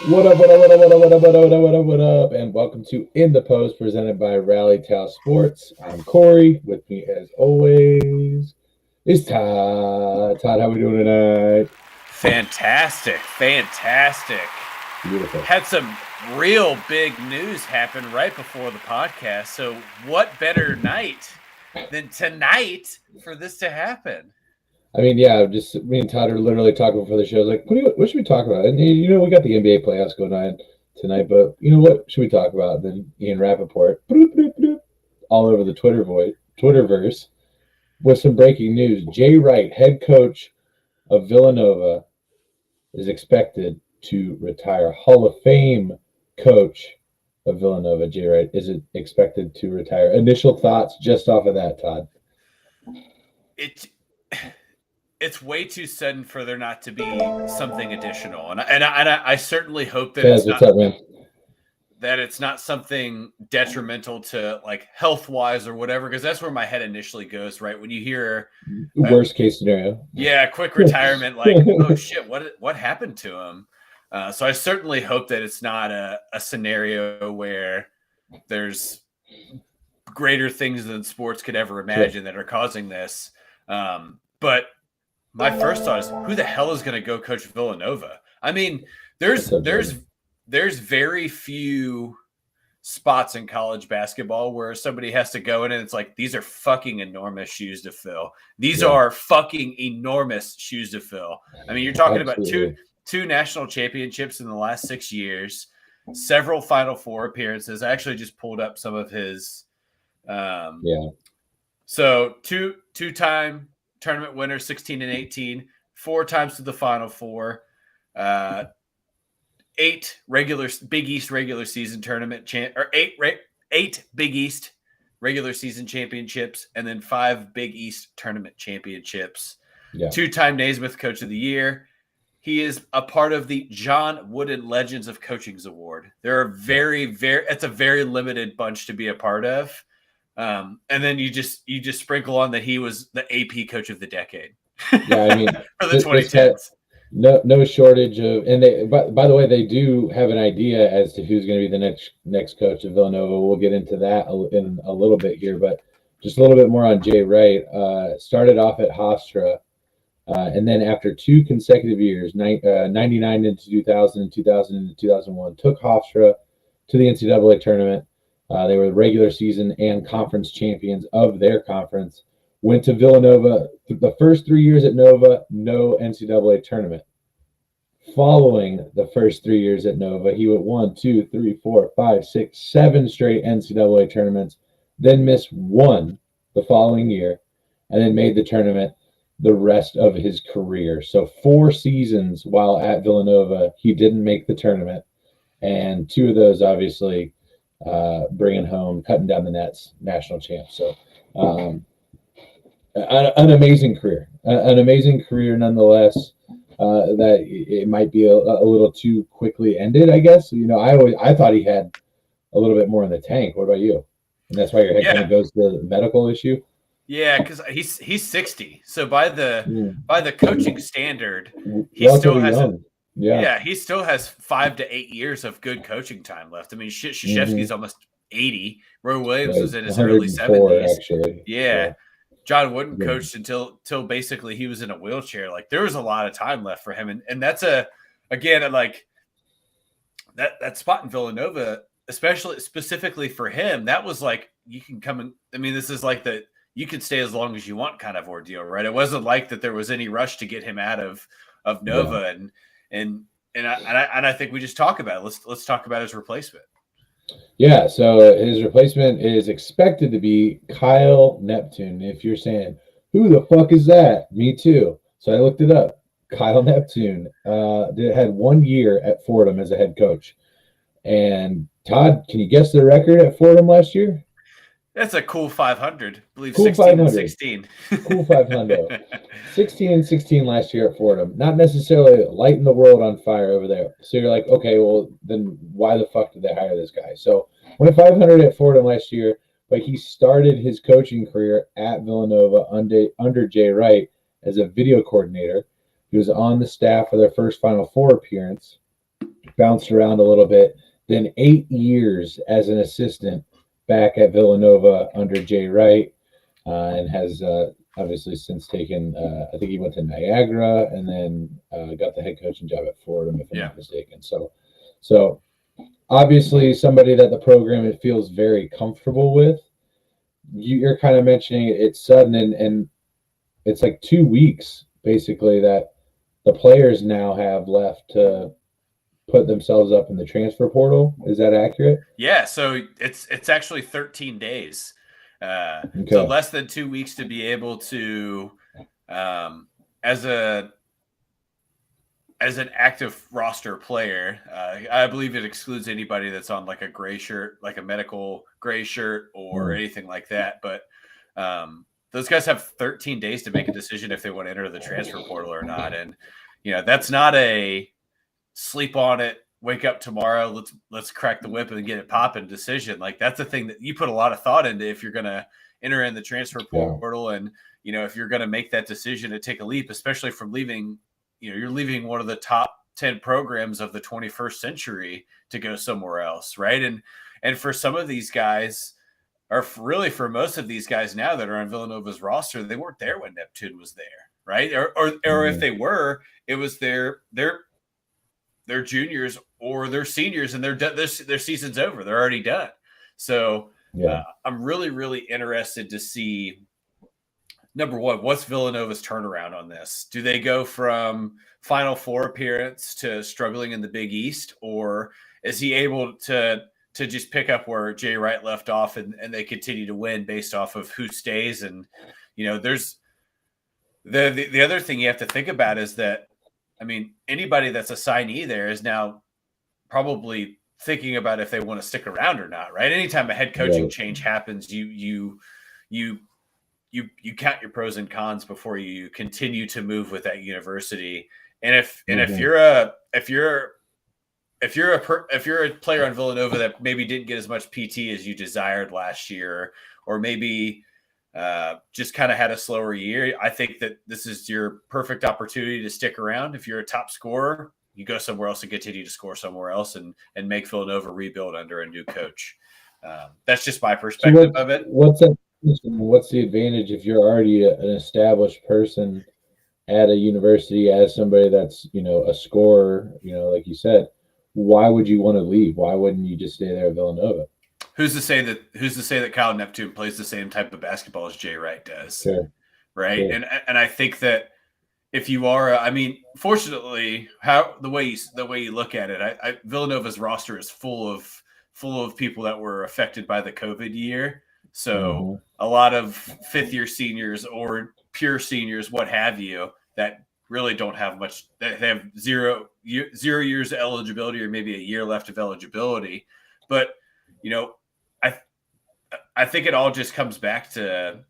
What up, what up, what up, what up, what up, what up, what up, what up, what up, and welcome to In the Post presented by Rally Towel Sports. I'm Corey. With me, as always, is Todd. Todd, how we doing tonight? Fantastic. Beautiful. Had some real big news happen right before the podcast. So, what better night than tonight for this to happen? I mean, yeah, just me and Todd are literally talking before the show. I was like, what should we talk about? And we got the NBA playoffs going on tonight, but what should we talk about? And then Ian Rappaport, bloop, bloop, bloop, all over the Twitterverse, with some breaking news. Jay Wright, head coach of Villanova, is expected to retire. Hall of Fame coach of Villanova, Jay Wright, is expected to retire. Initial thoughts just off of that, Todd? It it's way too sudden for there not to be something additional, and I certainly hope that Chaz, what's up, man? That it's not something detrimental to like health wise or whatever, because that's where my head initially goes, right? When you hear worst case scenario, quick retirement, like, oh shit, what happened to him? So I certainly hope that it's not a scenario where there's greater things than sports could ever imagine that are causing this. But my first thought is, who the hell is going to go coach Villanova? I mean, there's very few spots in college basketball where somebody has to go in and it's like, these are fucking enormous shoes to fill. These are fucking enormous shoes to fill. I mean, you're talking about two national championships in the last 6 years, several Final Four appearances. I actually just pulled up some of his. So two-time tournament winner, 16 and 18, 4 times to the Final Four, 8 Big East regular season tournament eight Big East regular season championships, and then 5 Big East tournament championships. 2-time Naismith Coach of the Year. He is a part of the John Wooden Legends of Coachings Award. There are it's a very limited bunch to be a part of. And then you just sprinkle on that he was the AP Coach of the Decade. Yeah, I mean, for the 2010s. No shortage of, and they. By the way, they do have an idea as to who's going to be the next coach of Villanova. We'll get into that in a little bit here, but just a little bit more on Jay Wright. Started off at Hofstra, and then after 2 consecutive years, 99 into 2000 and 2000 into 2001, took Hofstra to the NCAA tournament. They were the regular season and conference champions of their conference. Went to Villanova. The first 3 years at Nova, no NCAA tournament. Following the first 3 years at Nova, he went 1, 2, 3, 4, 5, 6, 7 straight NCAA tournaments, then missed 1 the following year, and then made the tournament the rest of his career. So 4 seasons while at Villanova, he didn't make the tournament, and 2 of those obviously bringing home, cutting down the nets, national champ. So an amazing career, nonetheless. That it might be a little too quickly ended, I guess. I thought he had a little bit more in the tank. What about you? And that's why your head kind of goes to the medical issue. Yeah, because he's 60. So by the coaching standard, he still has he still has 5 to 8 years of good coaching time left. I mean, Krzyzewski's almost 80. Roy Williams was in his early 70s. Actually. Yeah. John Wooden coached until basically he was in a wheelchair. Like, there was a lot of time left for him. And that's like that spot in Villanova, specifically for him, that was like, you can come in. I mean, this is like you could stay as long as you want kind of ordeal, right? It wasn't like that there was any rush to get him out of Nova. And I think we just talk about it. Let's talk about his replacement. Yeah, so his replacement is expected to be Kyle Neptune. If you're saying, who the fuck is that? Me too. So I looked it up. Kyle Neptune had 1 year at Fordham as a head coach. And Todd, can you guess the record at Fordham last year? That's a cool 500. I believe cool 16 500. And 16. Cool 500. 16 and 16 last year at Fordham. Not necessarily lighting the world on fire over there. So you're like, okay, well, then why the fuck did they hire this guy? So went 500 at Fordham last year, but he started his coaching career at Villanova under Jay Wright as a video coordinator. He was on the staff for their first Final Four appearance. bounced around a little bit, then 8 years as an assistant back at Villanova under Jay Wright, and has obviously since taken, I think he went to Niagara and then got the head coaching job at Fordham, if I'm not mistaken. So obviously somebody that the program it feels very comfortable with. You're kind of mentioning it's sudden, and it's like 2 weeks basically that the players now have left to put themselves up in the transfer portal. Is that accurate? Yeah, so it's actually 13 days. Okay. So less than 2 weeks to be able to, as an active roster player, I believe it excludes anybody that's on like a gray shirt, like a medical gray shirt or anything like that. But those guys have 13 days to make a decision if they want to enter the transfer portal or not. And, that's not a sleep on it, wake up tomorrow, let's crack the whip and get it popping decision. Like that's the thing that you put a lot of thought into if you're going to enter in the transfer portal. And, if you're going to make that decision to take a leap, especially from leaving, you're leaving one of the top 10 programs of the 21st century to go somewhere else. Right. And for some of these guys, or really for most of these guys now that are on Villanova's roster, they weren't there when Neptune was there. Right. Or if they were, it was their juniors or their seniors and their season's over. They're already done. So I'm really, really interested to see, number one, what's Villanova's turnaround on this? Do they go from Final Four appearance to struggling in the Big East, or is he able to just pick up where Jay Wright left off and they continue to win based off of who stays? And, there's the other thing you have to think about is that, anybody that's a signee there is now probably thinking about if they want to stick around or not, right? Anytime a head coaching change happens, you count your pros and cons before you continue to move with that university. And if you're a player on Villanova that maybe didn't get as much PT as you desired last year, or maybe just kind of had a slower year, I think that this is your perfect opportunity to stick around. If you're a top scorer, you go somewhere else and continue to score somewhere else and make Villanova rebuild under a new coach. That's just my perspective of it. What's the advantage if you're already an established person at a university as somebody that's, a scorer, like you said? Why would you want to leave? Why wouldn't you just stay there at Villanova? Who's to say that Kyle Neptune plays the same type of basketball as Jay Wright does? Sure. Right. Sure. And I think that if you are, fortunately, the way you look at it, Villanova's roster is full of people that were affected by the COVID year. So a lot of fifth-year seniors or pure seniors, what have you, that really don't have much. They have zero years of eligibility, or maybe a year left of eligibility. But I think it all just comes back to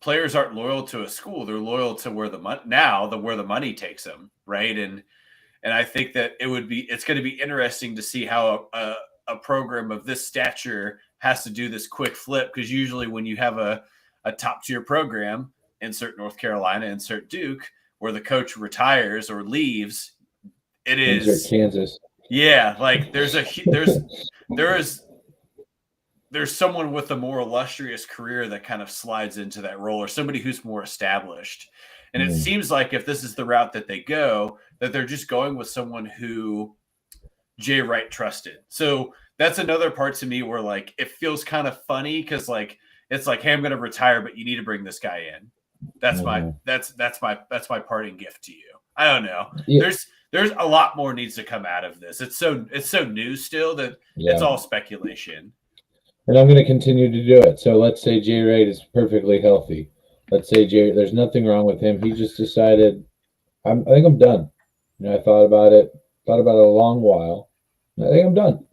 players aren't loyal to a school; they're loyal to where the money takes them, right? And I think that it's going to be interesting to see how a program of this stature has to do this quick flip, because usually when you have a top tier program, insert North Carolina, insert Duke, where the coach retires or leaves, it is insert Kansas. Yeah, like there's someone with a more illustrious career that kind of slides into that role, or somebody who's more established. And it seems like if this is the route that they go, that they're just going with someone who Jay Wright trusted. So that's another part to me where like it feels kind of funny, because like it's like, hey, I'm going to retire, but you need to bring this guy in. That's my parting gift to you. I don't know. Yeah. There's a lot more needs to come out of this. It's so new still that it's all speculation. And I'm going to continue to do it. So let's say Jay Wright is perfectly healthy. Let's say there's nothing wrong with him. He just decided, I think I'm done. I thought about it a long while. I think I'm done.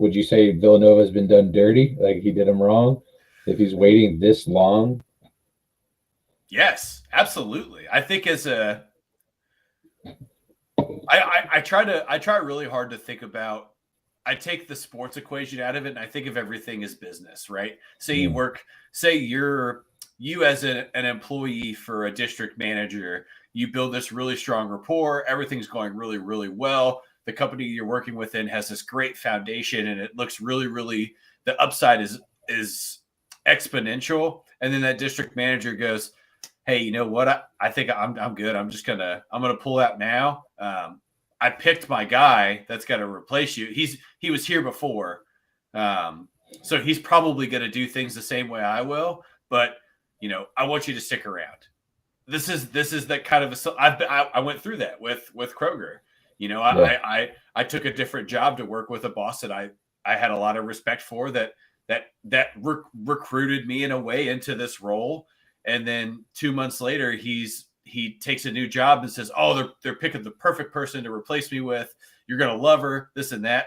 Would you say Villanova's been done dirty? Like he did him wrong? If he's waiting this long? Yes, absolutely. I think I try really hard to think about. I take the sports equation out of it, and I think of everything as business, right? Say you as an employee for a district manager, you build this really strong rapport. Everything's going really, really well. the company you're working within has this great foundation and it looks really, really, the upside is exponential. And then that district manager goes, hey, you know what? I think I'm good. I'm gonna pull out now. I picked my guy that's got to replace you. He was here before, so he's probably going to do things the same way I will. But I want you to stick around. This is that kind of I went through that with Kroger. I took a different job to work with a boss that I had a lot of respect for that recruited me in a way into this role. And then 2 months later, he takes a new job and says, oh, they're picking the perfect person to replace me with. You're going to love her, this and that.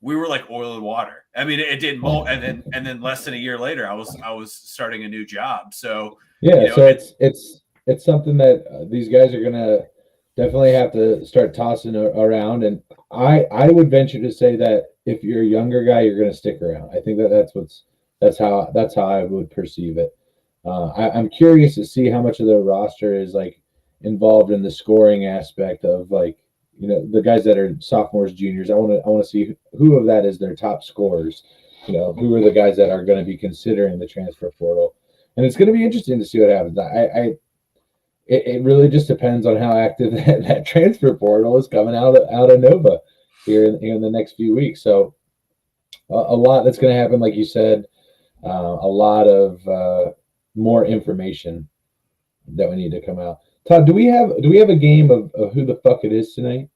We were like oil and water. I mean, it didn't mold. And then less than a year later, I was starting a new job. So, so it's something that these guys are going to definitely have to start tossing around. And I would venture to say that if you're a younger guy, you're going to stick around. I think that's how I would perceive it. I'm curious to see how much of the roster is like involved in the scoring aspect of like, the guys that are sophomores, juniors. I want to see who of that is their top scorers. Who are the guys that are going to be considering the transfer portal, and it's going to be interesting to see what happens. It really just depends on how active that transfer portal is coming out of Nova here in the next few weeks. So a lot that's going to happen, like you said, a lot of more information that we need to come out. Todd, do we have a game of who the fuck it is tonight?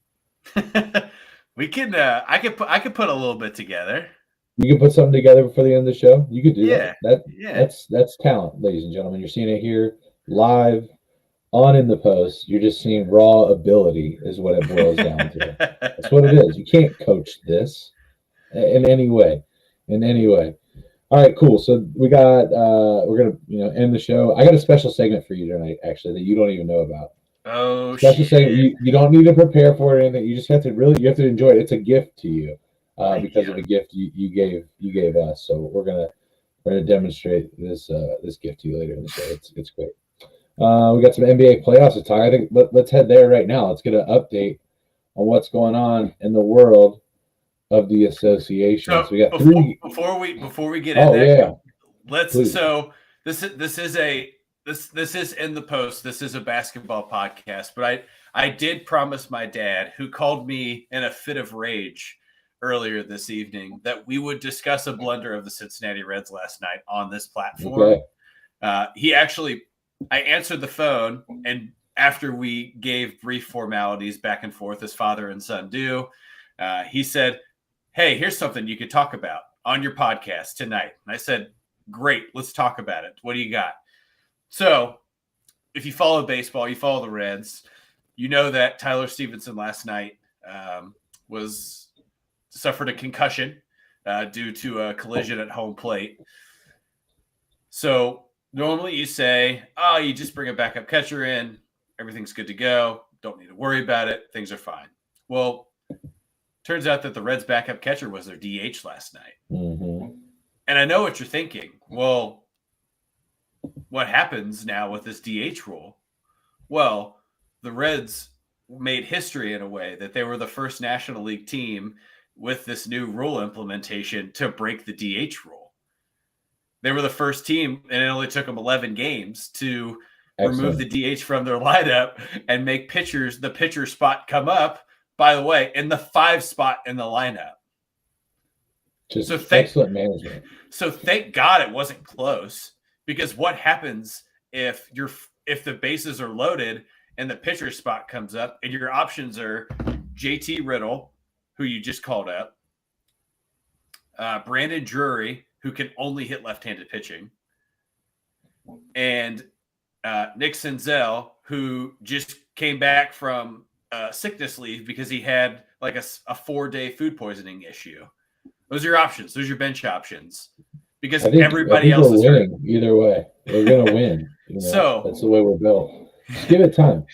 We can. I could put a little bit together. You can put something together before the end of the show. You could do that. Yeah. That's talent, ladies and gentlemen. You're seeing it here live on In the Post. You're just seeing raw ability is what it boils down to. That's what it is. You can't coach this in any way. All right, cool. So we got we're gonna end the show. I got a special segment for you tonight, actually, that you don't even know about. Oh, special segment. You don't need to prepare for it or anything. You just have to enjoy it. It's a gift to you because of the gift you gave us. So we're gonna demonstrate this gift to you later in the show. It's great. We got some NBA playoffs to talk. I think let's head there right now. Let's get an update on what's going on in the world of the association. So we got three. Before we get in there, yeah. Let's. Please. So this is In the Post. This is a basketball podcast, but I did promise my dad, who called me in a fit of rage earlier this evening, that we would discuss a blunder of the Cincinnati Reds last night on this platform. Okay. I answered the phone, and after we gave brief formalities back and forth as father and son do, he said, hey, here's something you could talk about on your podcast tonight. And I said, great, let's talk about it. What do you got? So if you follow baseball, you follow the Reds, you know that Tyler Stevenson last night suffered a concussion due to a collision at home plate. So normally you say, oh, you just bring a backup catcher in. Everything's good to go. Don't need to worry about it. Things are fine. Well, turns out that the Reds' backup catcher was their DH last night. Mm-hmm. And I know what you're thinking. Well, what happens now with this DH rule? Well, the Reds made history in a way that they were the first National League team with this new rule implementation to break the DH rule. They were the first team, and it only took them 11 games to remove the DH from their lineup and make the pitcher spot come up, by the way, in the 5 spot in the lineup. Excellent management. So thank God it wasn't close, because what happens if the bases are loaded and the pitcher spot comes up and your options are JT Riddle, who you just called up, Brandon Drury, who can only hit left-handed pitching, and Nick Senzel, who just came back from sickness leave because he had like a 4-day food poisoning issue. Those are your options. Those are your bench options. Because everybody else is winning hurt. Either way. We're going to win. So that's the way we're built. Just give it time.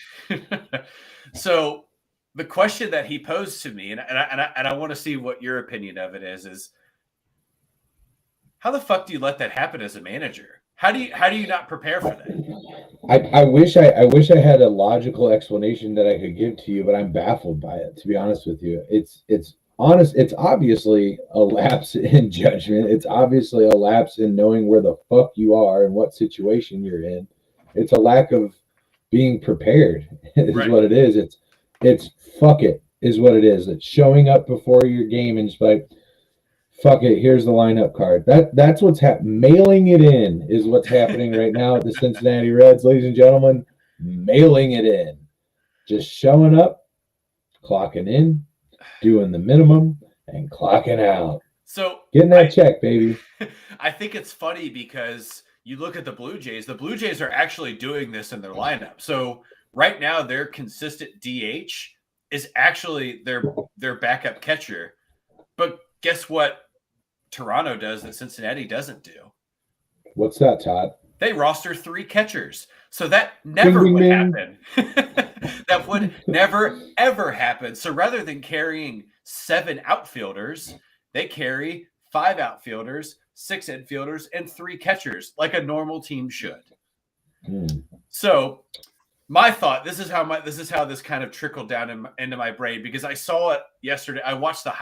So the question that he posed to me, and I want to see what your opinion of it is how the fuck do you let that happen as a manager? How do you not prepare for that? I wish I had a logical explanation that I could give to you, but I'm baffled by it, to be honest with you. It's obviously a lapse in judgment. It's obviously a lapse in knowing where the fuck you are and what situation you're in. It's a lack of being prepared is Right. what it is. It's fuck it is what it is. It's showing up before your game and just like fuck it, here's the lineup card. That's what's mailing it in is what's happening right now at the Cincinnati Reds, ladies and gentlemen. Mailing it in. Just showing up, clocking in, doing the minimum, and clocking out. So Getting that check, baby. I think it's funny because you look at the Blue Jays. The Blue Jays are actually doing this in their lineup. So right now, their consistent DH is actually their backup catcher. But guess what Toronto does that Cincinnati doesn't do? What's that, Todd? They roster 3 catchers. So that never Ding, would ding, happen. That would never, ever happen. So rather than carrying 7 outfielders, they carry 5 outfielders, 6 infielders, and 3 catchers like a normal team should. So my thought, this is how this kind of trickled down into my brain because I saw it yesterday. I'm watching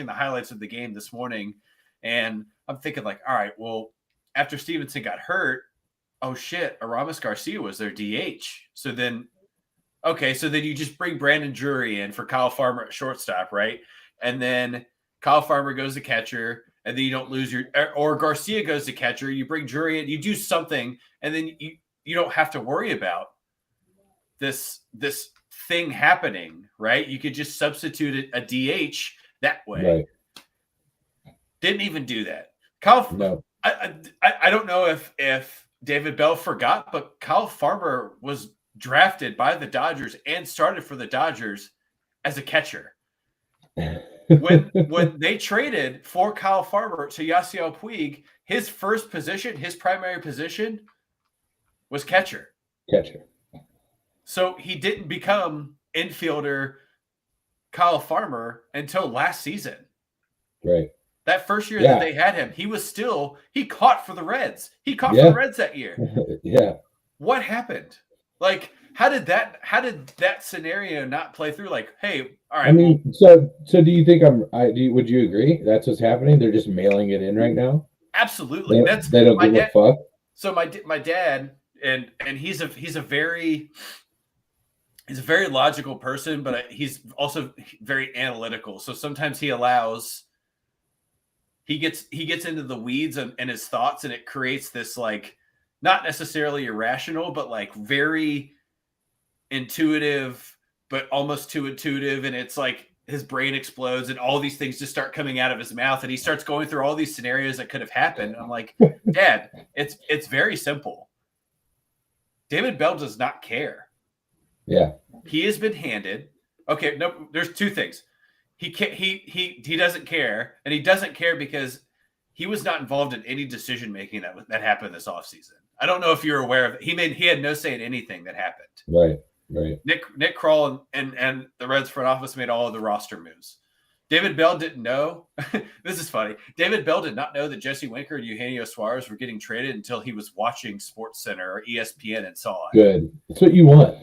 the highlights of the game this morning, and I'm thinking like, all right, well, after Stevenson got hurt, oh shit, Aramis Garcia was their DH. So then you just bring Brandon Drury in for Kyle Farmer at shortstop, right? And then Kyle Farmer goes to catcher, and then you don't lose or Garcia goes to catcher. You bring Drury in, you do something, and then you don't have to worry about this thing happening, right? You could just substitute a DH that way. Right. Didn't even do that. Kyle, no. I don't know if David Bell forgot, but Kyle Farmer was drafted by the Dodgers and started for the Dodgers as a catcher. When they traded for Kyle Farmer to Yasiel Puig, his primary position was catcher. So he didn't become infielder Kyle Farmer until last season. Right. That first year that they had him, he caught for the Reds. He caught for the Reds that year. Yeah. What happened? Like, how did that scenario not play through? Like, hey, all right. I mean, so do you think would you agree that's what's happening? They're just mailing it in right now. Absolutely. They don't give a fuck. So my dad, and he's a very logical person, but he's also very analytical. So sometimes he gets into the weeds and his thoughts, and it creates this like not necessarily irrational, but like very intuitive, but almost too intuitive. And it's like his brain explodes and all these things just start coming out of his mouth. And he starts going through all these scenarios that could have happened. I'm like, Dad, it's very simple. David Bell does not care. Yeah. He has been handed. Okay. No, there's 2 things. He doesn't care, and he doesn't care because he was not involved in any decision making that happened this offseason. I don't know if you're aware of it. He had no say in anything that happened. Right. Nick Kroll and the Reds front office made all of the roster moves. David Bell didn't know. This is funny. David Bell did not know that Jesse Winker and Eugenio Suarez were getting traded until he was watching SportsCenter or ESPN and saw it. Good. That's what you want.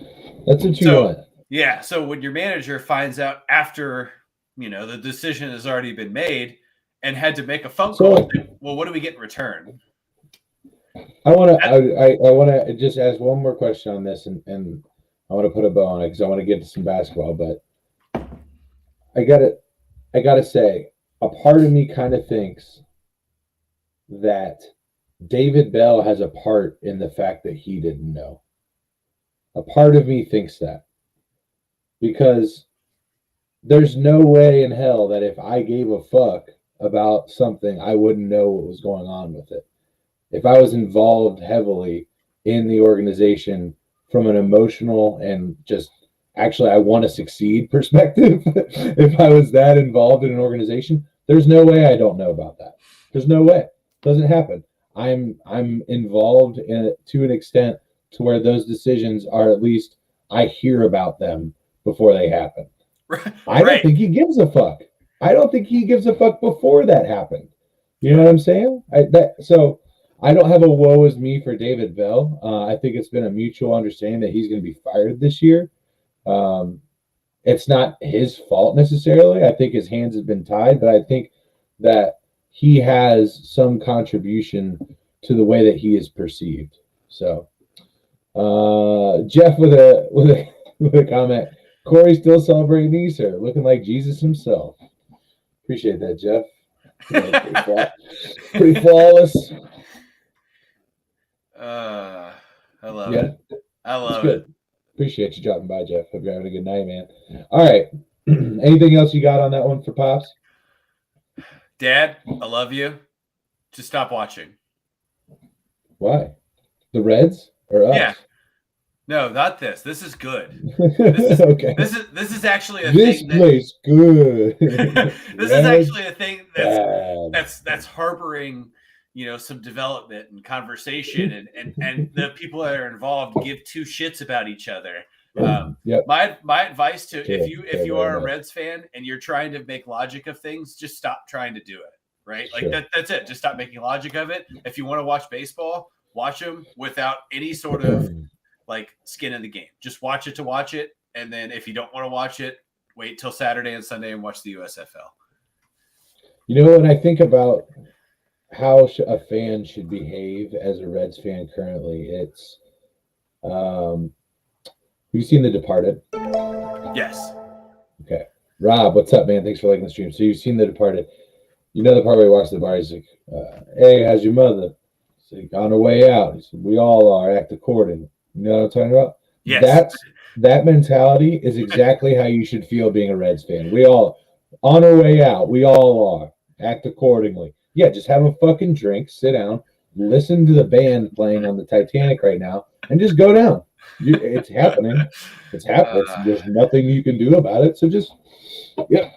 That's what you want. Yeah. So when your manager finds out after the decision has already been made and had to make a phone call. Well, what do we get in return? I want to just ask one more question on this, and I want to put a bow on it because I want to get to some basketball. But I gotta say, a part of me kind of thinks that David Bell has a part in the fact that he didn't know. A part of me thinks that because there's no way in hell that if I gave a fuck about something, I wouldn't know what was going on with it. If I was involved heavily in the organization from an emotional and just actually I want to succeed perspective, if I was that involved in an organization, there's no way I don't know about that. There's no way. It doesn't happen. I'm involved in it to an extent to where those decisions are, at least I hear about them before they happen. I don't think he gives a fuck. I don't think he gives a fuck before that happened. You know what I'm saying? I don't have a woe is me for David Bell. I think it's been a mutual understanding that he's going to be fired this year. Um, it's not his fault necessarily. I think his hands have been tied, but I think that he has some contribution to the way that he is perceived. So, Jeff with a with a comment. Corey still celebrating Easter, looking like Jesus himself. Appreciate that, Jeff. Pretty flawless. I love Yeah, it. I it's love good. it. Appreciate you dropping by, Jeff. Hope you're having a good night, man. All right. Anything else you got on that one for Pops? Dad, I love you. Just stop watching. Why? The Reds or us? Yeah. No, not this. This is good. This is okay. This is actually a This thing. place good. This is actually a thing that's harboring, some development and conversation, and the people that are involved give two shits about each other. Yep. My advice to Sure, if you are a much. Reds fan and you're trying to make logic of things, just stop trying to do it. Right? Sure. Like that's it. Just stop making logic of it. If you want to watch baseball, watch them without any sort of like skin in the game. Just watch it to watch it, and then if you don't want to watch it, wait till Saturday and Sunday and watch the USFL. You know, when I think about how a fan should behave as a Reds fan currently, it's you've seen The Departed? Yes. Okay. Rob, what's up, man? Thanks for liking the stream. So you've seen The Departed. You know the part where he walks to the bar, he's like, hey, how's your mother? He's like, on her way out. He said, we all are, act accordingly. You know what I'm talking about? Yes. That mentality is exactly how you should feel being a Reds fan. We all, on our way out, we all are. Act accordingly. Yeah, just have a fucking drink, sit down, listen to the band playing on the Titanic right now, and just go down. It's happening. It's happening. There's nothing you can do about it. So just, yeah.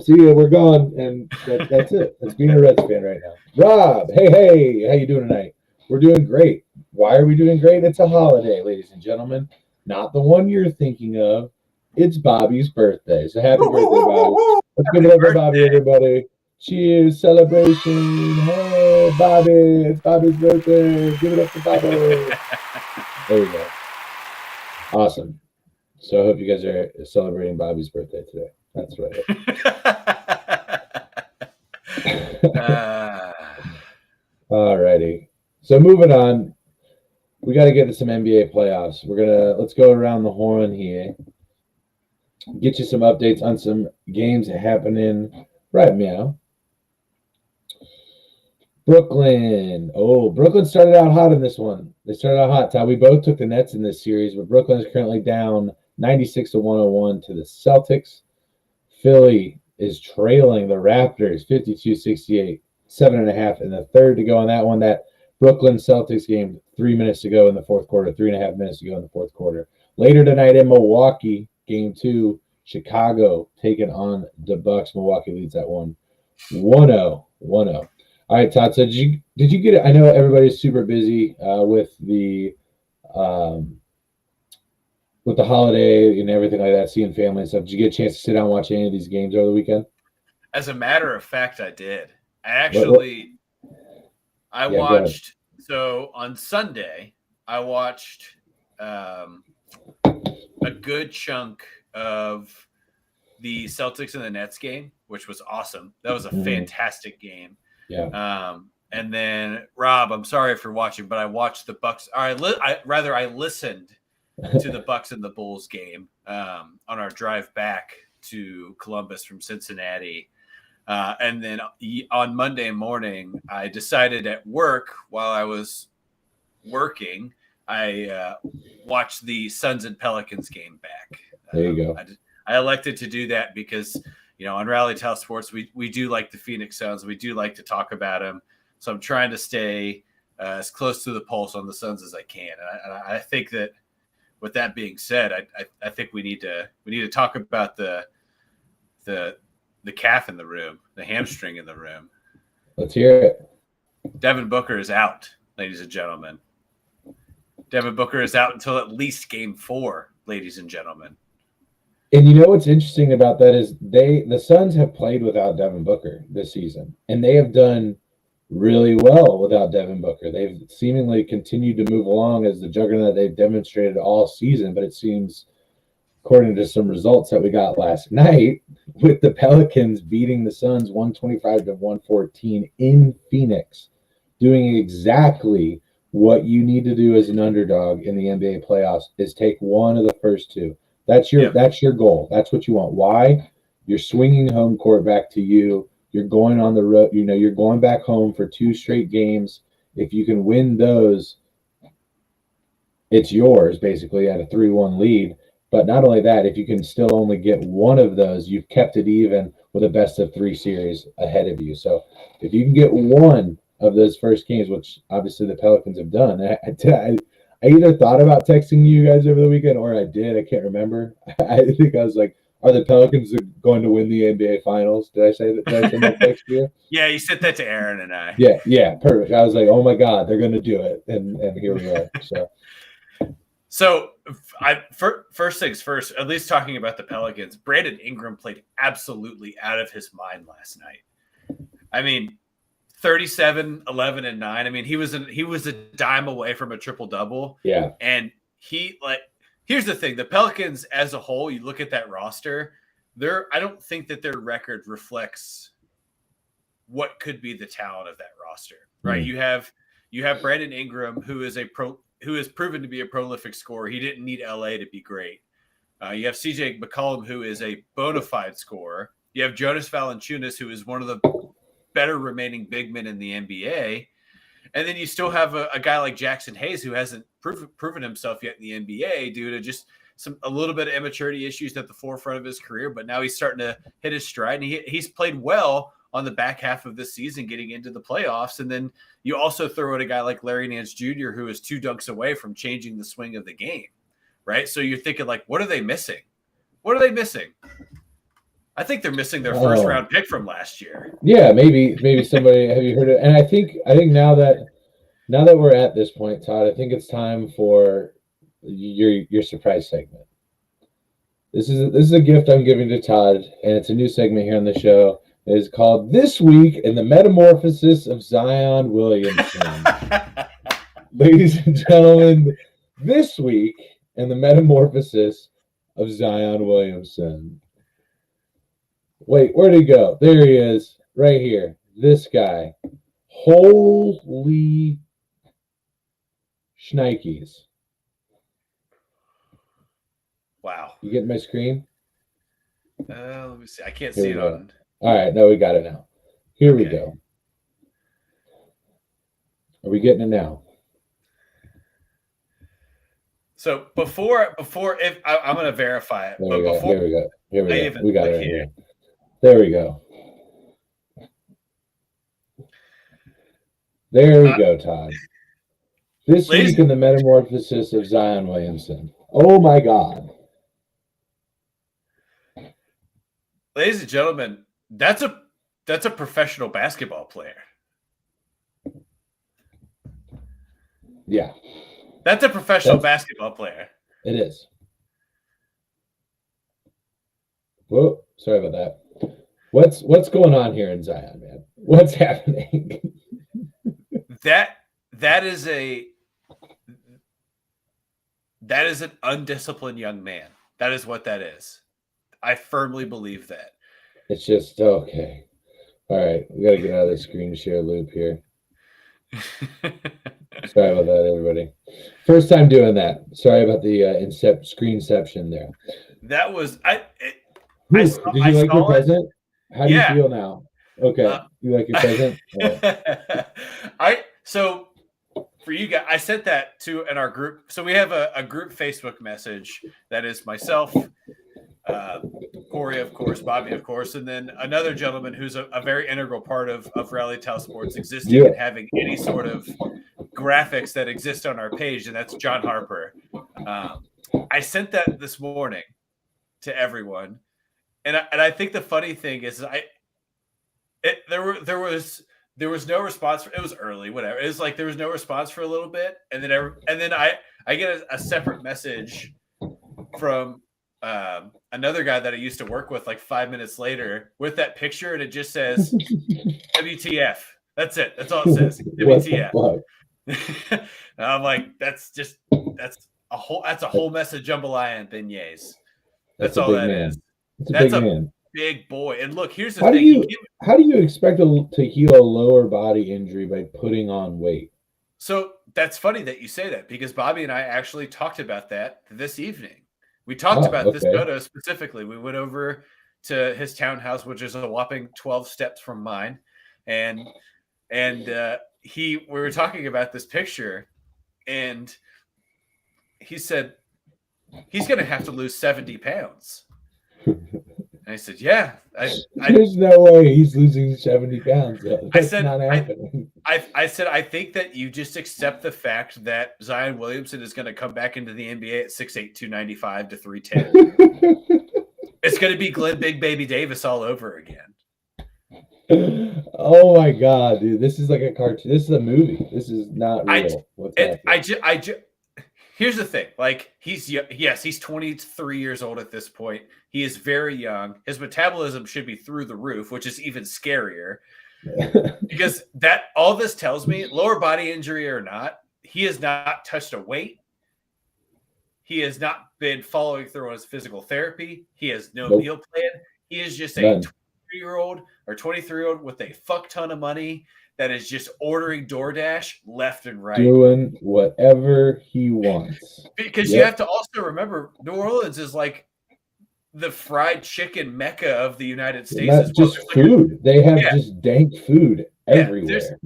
See, we're gone, and that's it. That's being a Reds fan right now. Rob, hey, how you doing tonight? We're doing great. Why are we doing great? It's a holiday, ladies and gentlemen. Not the one you're thinking of. It's Bobby's birthday. So happy birthday, Bobby. Let's give it up for Bobby, everybody. Cheers, celebration. Hey, Bobby, it's Bobby's birthday. Give it up for Bobby. There we go. Awesome. So I hope you guys are celebrating Bobby's birthday today. That's right. All righty. So moving on, we got to get to some NBA playoffs. Let's go around the horn here. Get you some updates on some games happening right now. Brooklyn. Oh, Brooklyn started out hot in this one. They started out hot. Ty, we both took the Nets in this series, but Brooklyn is currently down 96-101 to the Celtics. Philly is trailing the Raptors 52-68, 7.5 in the third to go on that one. That Brooklyn Celtics game, 3 minutes to go in the fourth quarter, 3.5 minutes to go in the fourth quarter. Later tonight in Milwaukee, game 2, Chicago taking on the Bucks. Milwaukee leads that one 1-0. All right, Todd. So did you get it? I know everybody's super busy with the holiday and everything like that, seeing family and stuff. Did you get a chance to sit down and watch any of these games over the weekend? As a matter of fact, I did. I watched. So on Sunday, I watched a good chunk of the Celtics and the Nets game, which was awesome. That was a fantastic game. Yeah. And then Rob, I'm sorry for watching, but I watched the Bucks. I listened to the Bucks and the Bulls game on our drive back to Columbus from Cincinnati. And then on Monday morning, I decided at work while I was working, I watched the Suns and Pelicans game back. There you go. I elected to do that because, on Rally Tile Sports, we do like the Phoenix Suns. We do like to talk about them. So I'm trying to stay as close to the pulse on the Suns as I can. And I think that with that being said, I think we need to talk about the calf in the room, the hamstring in the room. Let's hear it. Devin Booker is out, ladies and gentlemen. Devin Booker is out until at least game 4, ladies and gentlemen. And you know what's interesting about that is the Suns have played without Devin Booker this season, and they have done really well without Devin Booker. They've seemingly continued to move along as the juggernaut they've demonstrated all season, but it seems, according to some results that we got last night, with the Pelicans beating the Suns 125 to 114 in Phoenix, doing exactly what you need to do as an underdog in the NBA playoffs is take one of the first two. That's your goal. That's what you want. Why? You're swinging home court back to you. You're going on the road. You're going back home for 2 straight games. If you can win those, it's yours basically at a 3-1 lead. But not only that, if you can still only get one of those, you've kept it even with a best of 3 series ahead of you. So if you can get one of those first games, which obviously the Pelicans have done, I either thought about texting you guys over the weekend or I did. I can't remember. I think I was like, are the Pelicans going to win the NBA Finals? Did I say that? Did I send that text to you? Yeah, you sent that to Aaron and I. Yeah, perfect. I was like, oh my God, they're going to do it. And here we are. So, first things first, at least talking about the Pelicans, Brandon Ingram played absolutely out of his mind last night. I mean, 37, 11, and 9. I mean, he was a dime away from a triple-double. Yeah. And here's the thing. The Pelicans as a whole, you look at that roster, I don't think that their record reflects what could be the talent of that roster, right? Mm-hmm. You have Brandon Ingram, who has proven to be a prolific scorer. He didn't need LA to be great. You have CJ McCollum, who is a bona fide scorer. You have Jonas Valanciunas, who is one of the better remaining big men in the NBA. And then you still have a guy like Jackson Hayes, who hasn't proven himself yet in the NBA due to just a little bit of immaturity issues at the forefront of his career. But now he's starting to hit his stride, and he's played well on the back half of this season, getting into the playoffs. And then you also throw in a guy like Larry Nance Jr., who is 2 dunks away from changing the swing of the game, right? So you're thinking, like, what are they missing? What are they missing? I think they're missing their first round pick from last year. Yeah, maybe somebody. Have you heard it? And I think now that we're at this point, Todd, I think it's time for your surprise segment. This is a gift I'm giving to Todd, and it's a new segment here on the show. It is called This Week in the Metamorphosis of Zion Williamson. Ladies and gentlemen, this week in the metamorphosis of Zion Williamson. Wait, where'd he go? There he is, right here. This guy. Holy shnikes. Wow. You getting my screen? Let me see. I can't see it on. All right, no, we got it now. Here we go. Are we getting it now? So before if I'm going to verify it. Here we go. We got it right here. There we go. There we go, Todd. This week in the metamorphosis of Zion Williamson. Oh my God. Ladies and gentlemen, that's a professional basketball player. Yeah. That's a professional basketball player. It is. Whoa, sorry about that. What's going on here in Zion, man? What's happening? That is an undisciplined young man. That is what that is. I firmly believe that. It's just okay. All right, we got to get out of the screen share loop here. Sorry about that, everybody. First time doing that. Sorry about the screenception there. That was Did you like your present? How do you feel now? Okay, you like your present? Right. So for you guys, I sent that in our group. So we have a group Facebook message that is myself, Corey, of course, Bobby, of course, and then another gentleman who's a very integral part of Rally Tau Sports existing and having any sort of graphics that exist on our page, and that's John Harper. I sent that this morning to everyone, and I think the funny thing is there was no response. It was early, whatever. It was like there was no response for a little bit, and then I get a separate message from another guy that I used to work with like 5 minutes later with that picture, and it just says WTF. That's it. That's all it says. What the WTF. fuck? And I'm like, that's a whole mess of jambalaya and beignets. That's a all big that man. is. It's a That's big a man. big boy. And look, here's the How do thing. you expect to heal a lower body injury by putting on weight? So that's funny that you say that, because Bobby and I actually talked about that this evening. We talked about this Okay. photo specifically. We went over to his townhouse, which is a whopping 12 steps from mine, and we were talking about this picture, and he said he's going to have to lose 70 pounds. And I said, yeah. There's no way he's losing 70 pounds. That's not happening. I said, I think that you just accept the fact that Zion Williamson is going to come back into the NBA at 6'8", 295 to 310. It's going to be Glenn Big Baby Davis all over again. Oh my God, dude. This is like a cartoon. This is a movie. This is not real. Here's the thing. Like, he's 23 years old at this point. He is very young. His metabolism should be through the roof, which is even scarier. Because all this tells me, lower body injury or not, he has not touched a weight. He has not been following through on his physical therapy. He has no meal plan. He is just a 23-year-old or 23-year-old with a fuck ton of money that is just ordering DoorDash left and right. Doing whatever he wants. Because you have to also remember, New Orleans is like the fried chicken mecca of the United States. Not just food. They have just dank food everywhere.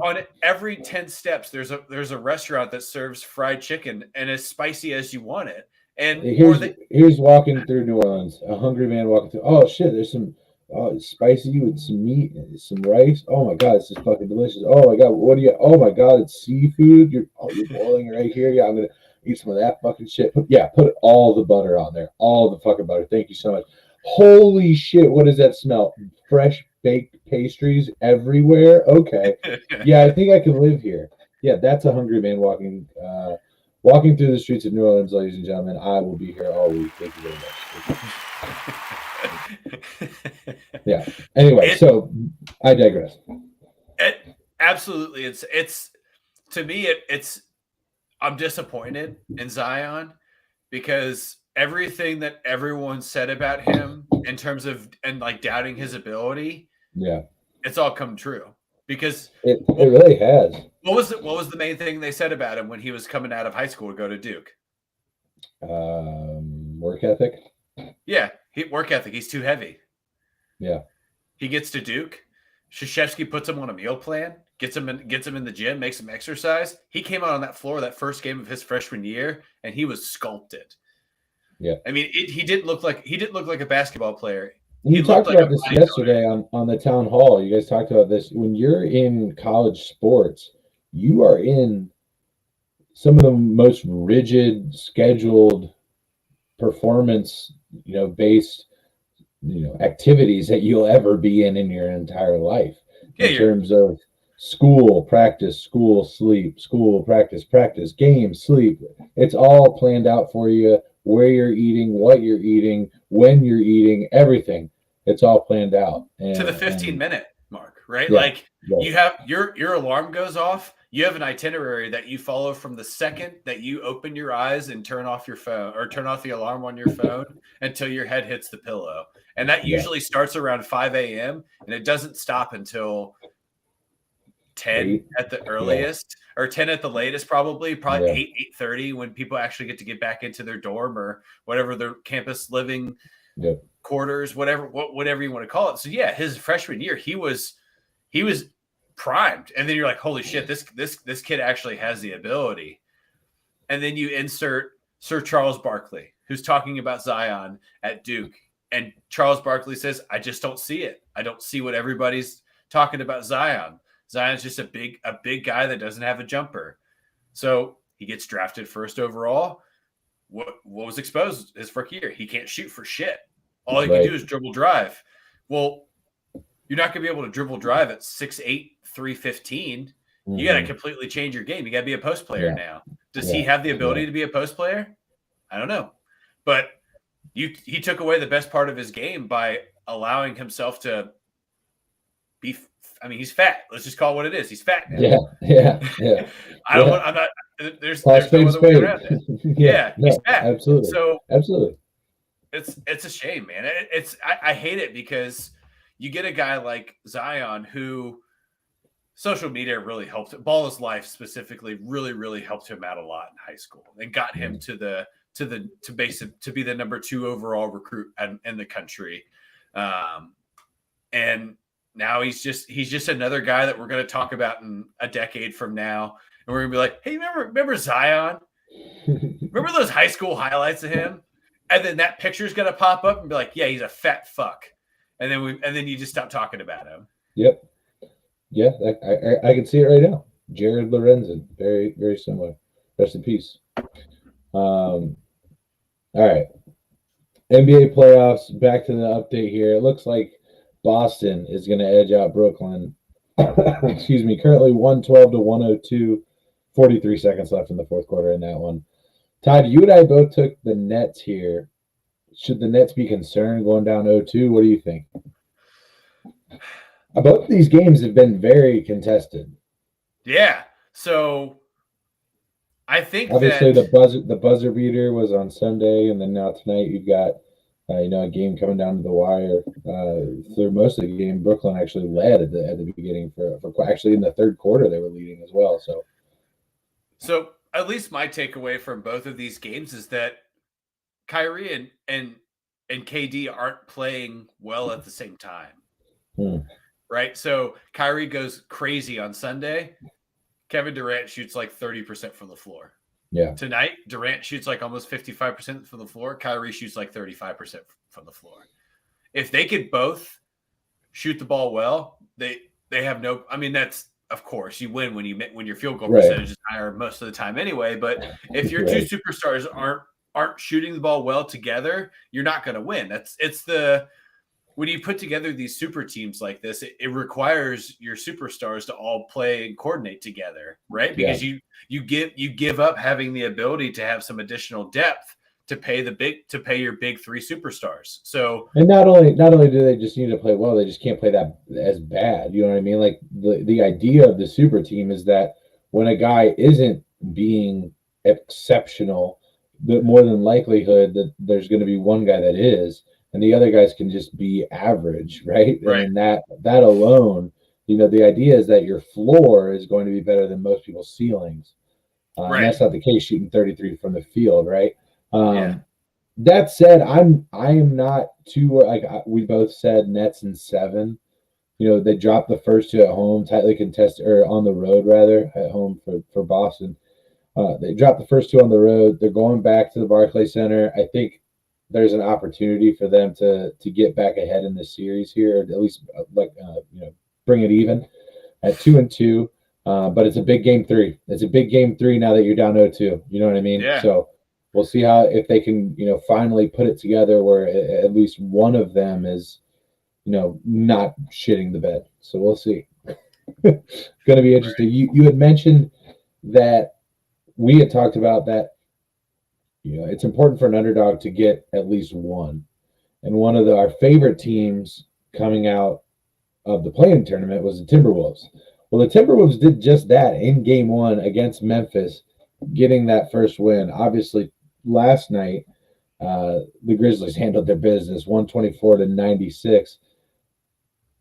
On every 10 steps, there's a restaurant that serves fried chicken and as spicy as you want it. And here's walking through New Orleans, a hungry man walking through. Oh shit, there's some spicy with some meat and some rice. Oh my God, this is fucking delicious. Oh my God, what do you? Oh my God, it's seafood. You're boiling it right here. Yeah, I'm gonna eat some of that fucking shit. Put all the butter on there, all the fucking butter. Thank you so much. Holy shit, what does that smell? Fresh baked pastries everywhere. Okay, yeah, I think I can live here. Yeah, that's a hungry man walking through the streets of New Orleans, ladies and gentlemen. I will be here all week. Thank you very much. Yeah. Anyway, so I digress. Absolutely, it's to me, it's I'm disappointed in Zion because everything that everyone said about him in terms of doubting his ability, it's all come true. Because it really has. What was the main thing they said about him when he was coming out of high school to go to Duke? Work ethic. Yeah, work ethic. He's too heavy. Yeah. He gets to Duke. Krzyzewski puts him on a meal plan, gets him in the gym, makes him exercise. He came out on that floor that first game of his freshman year, and he was sculpted. Yeah. I mean, he didn't look like a basketball player. You talked about this yesterday on the town hall. You guys talked about this. When you're in college sports, you are in some of the most rigid, scheduled, performance, based, activities that you'll ever be in your entire life. In terms of school, practice, school, sleep, school, practice, game, sleep. It's all planned out for you. Where you're eating, what you're eating, when you're eating, everything. It's all planned out. To the 15-minute mark, right? Yeah, you have your alarm goes off. You have an itinerary that you follow from the second that you open your eyes and turn off your phone or turn off the alarm on your phone until your head hits the pillow. And that usually starts around 5 a.m. and it doesn't stop until 10 at the earliest or 10 at the latest, probably 8:30 when people actually get back into their dorm or whatever their campus living quarters, whatever you want to call it. So yeah, his freshman year, he was primed. And then you're like, holy shit, this kid actually has the ability. And then you insert Sir Charles Barkley, who's talking about Zion at Duke. And Charles Barkley says, I just don't see it. I don't see what everybody's talking about Zion. Zion's just a big guy that doesn't have a jumper. So he gets drafted first overall. What was exposed his first year? He can't shoot for shit. All he can do is dribble drive. Well, you're not going to be able to dribble drive at 6'8", 315. Mm-hmm. You got to completely change your game. You got to be a post player now. Does he have the ability to be a post player? I don't know. But he took away the best part of his game by allowing himself to be. I mean, he's fat. Let's just call it what it is. He's fat now. Yeah. I don't want. I'm not. There's Call no spade other way spade. around it. Yeah, he's No, fat. absolutely. So Absolutely. it's a shame, man. I hate it because you get a guy like Zion who social media really helped. Ball is Life specifically really helped him out a lot in high school and got him to be the number 2 overall recruit in the country. And now he's just another guy that we're going to talk about in a decade from now, and we're going to be like, hey, remember Zion? Remember those high school highlights of him? And then that picture is going to pop up and be like, yeah, he's a fat fuck. And then you just stop talking about him. Yep. Yeah, I can see it right now. Jared Lorenzen, very, very similar. Rest in peace. All right. NBA playoffs, back to the update here. It looks like Boston is going to edge out Brooklyn. Excuse me. Currently 112 to 102. 43 seconds left in the fourth quarter in that one. Todd, you and I both took the Nets here. Should the Nets be concerned going down 0-2? What do you think? Both of these games have been very contested. Yeah. So I think obviously that the buzzer beater was on Sunday, and then now tonight you've got a game coming down to the wire. Through most of the game, Brooklyn actually led at the beginning for actually in the third quarter they were leading as well. So at least my takeaway from both of these games is that Kyrie and KD aren't playing well at the same time. Right? So Kyrie goes crazy on Sunday. Kevin Durant shoots like 30% from the floor. Yeah. Tonight, Durant shoots like almost 55% from the floor. Kyrie shoots like 35% from the floor. If they could both shoot the ball well, they have no. I mean, that's of course you win when your field goal percentage is higher most of the time anyway. But if your two superstars aren't shooting the ball well together, you're not going to win. When you put together these super teams like this, it requires your superstars to all play and coordinate together, right? Because you give up having the ability to have some additional depth to pay your big 3 superstars. So, and not only do they just need to play well, they just can't play that as bad. You know what I mean? Like the idea of the super team is that when a guy isn't being exceptional, the more than likelihood that there's going to be one guy that is, and the other guys can just be average, right? And that alone, the idea is that your floor is going to be better than most people's ceilings. And that's not the case shooting 33 from the field, right? That said, I am not too we both said Nets in 7. They dropped the first 2 at home, tightly contested, or on the road rather, at home for Boston. They dropped the first 2 on the road. They're going back to the Barclays Center. I think there's an opportunity for them to get back ahead in this series here, or at least bring it even at 2-2. But it's a big game 3. It's a big game 3 now that you're down 0-2. You know what I mean? Yeah. So we'll see if they can, finally put it together where at least one of them is, not shitting the bed. So we'll see. Going to be interesting. You had mentioned that we had talked about that. It's important for an underdog to get at least one. And one of our favorite teams coming out of the play-in tournament was the Timberwolves. Well, the Timberwolves did just that in game 1 against Memphis, getting that first win. Obviously, last night, the Grizzlies handled their business, 124 to 96.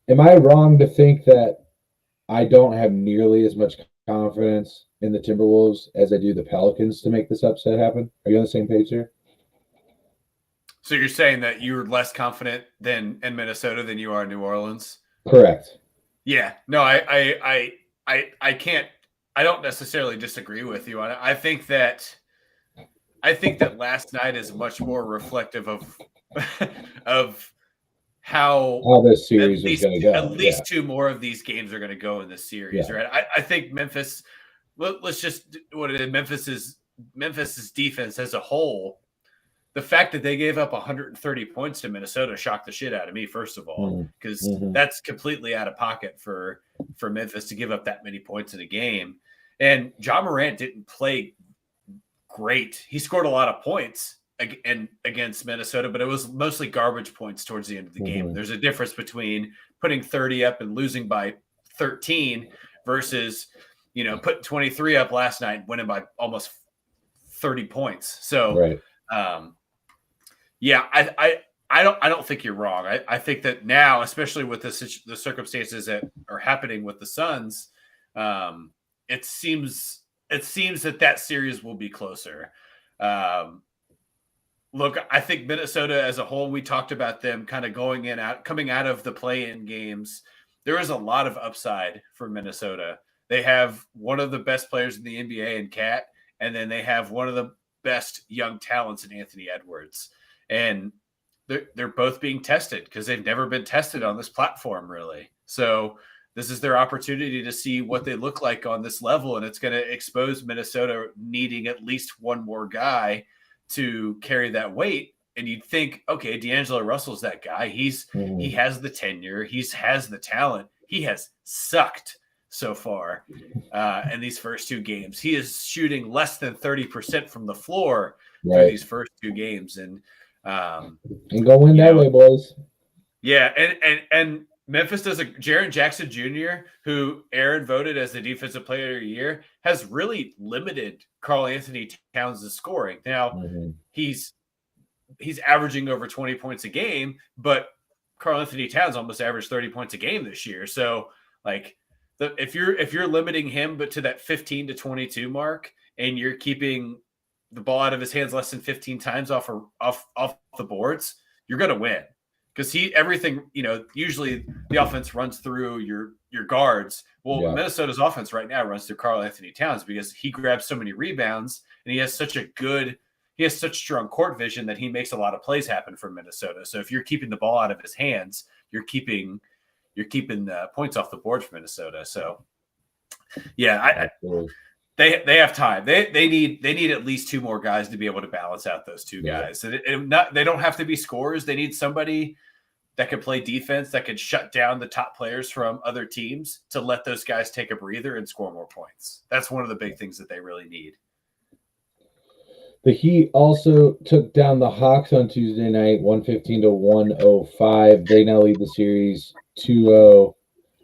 Am I wrong to think that I don't have nearly as much confidence in the Timberwolves as I do the Pelicans to make this upset happen? Are you on the same page here? So you're saying that you're less confident in Minnesota than you are in New Orleans? Correct. Yeah. No, I can't. I don't necessarily disagree with you on it. I think that last night is much more reflective of how this series is going to go. At least 2 more of these games are going to go in this series, right? I think Memphis. Let's just Memphis's defense as a whole. The fact that they gave up 130 points to Minnesota shocked the shit out of me, first of all, because that's completely out of pocket for Memphis to give up that many points in a game. And Ja Morant didn't play great. He scored a lot of points and against Minnesota, but it was mostly garbage points towards the end of the game. There's a difference between putting 30 up and losing by 13 versus, putting 23 up last night, winning by almost 30 points. So, right. Yeah, I don't think you're wrong. I think that now, especially with the circumstances that are happening with the Suns, it seems that series will be closer. Look, I think Minnesota as a whole, we talked about them kind of coming out of the play-in games. There is a lot of upside for Minnesota. They have one of the best players in the NBA in Cat, and then they have one of the best young talents in Anthony Edwards. And they're both being tested because they've never been tested on this platform, really. So this is their opportunity to see what they look like on this level, and it's going to expose Minnesota needing at least one more guy to carry that weight. And you'd think, okay, D'Angelo Russell's that guy. He has the tenure. He has the talent. He has sucked so far in these first two games. He is shooting less than 30% from the floor through these first two games. And go win that way, boys. Yeah, and Memphis does Jaren Jackson Jr., who Aaron voted as the defensive player of the year, has really limited Karl Anthony Towns' scoring. Now, he's averaging over 20 points a game, but Karl Anthony Towns almost averaged 30 points a game this year. So, if you're limiting him but to that 15 to 22 mark, and you're keeping the ball out of his hands less than 15 times off the boards, you're going to win. Because usually the offense runs through your guards. Well, Minnesota's offense right now runs through Karl Anthony Towns because he grabs so many rebounds and he has such strong court vision that he makes a lot of plays happen for Minnesota. So if you're keeping the ball out of his hands, you're keeping points off the board for Minnesota. So yeah, they have time. They need at least two more guys to be able to balance out those two guys. And they don't have to be scorers. They need somebody that can play defense, that can shut down the top players from other teams to let those guys take a breather and score more points. That's one of the big things that they really need. The Heat also took down the Hawks on Tuesday night, 115 to 105. They now lead the series 2-0.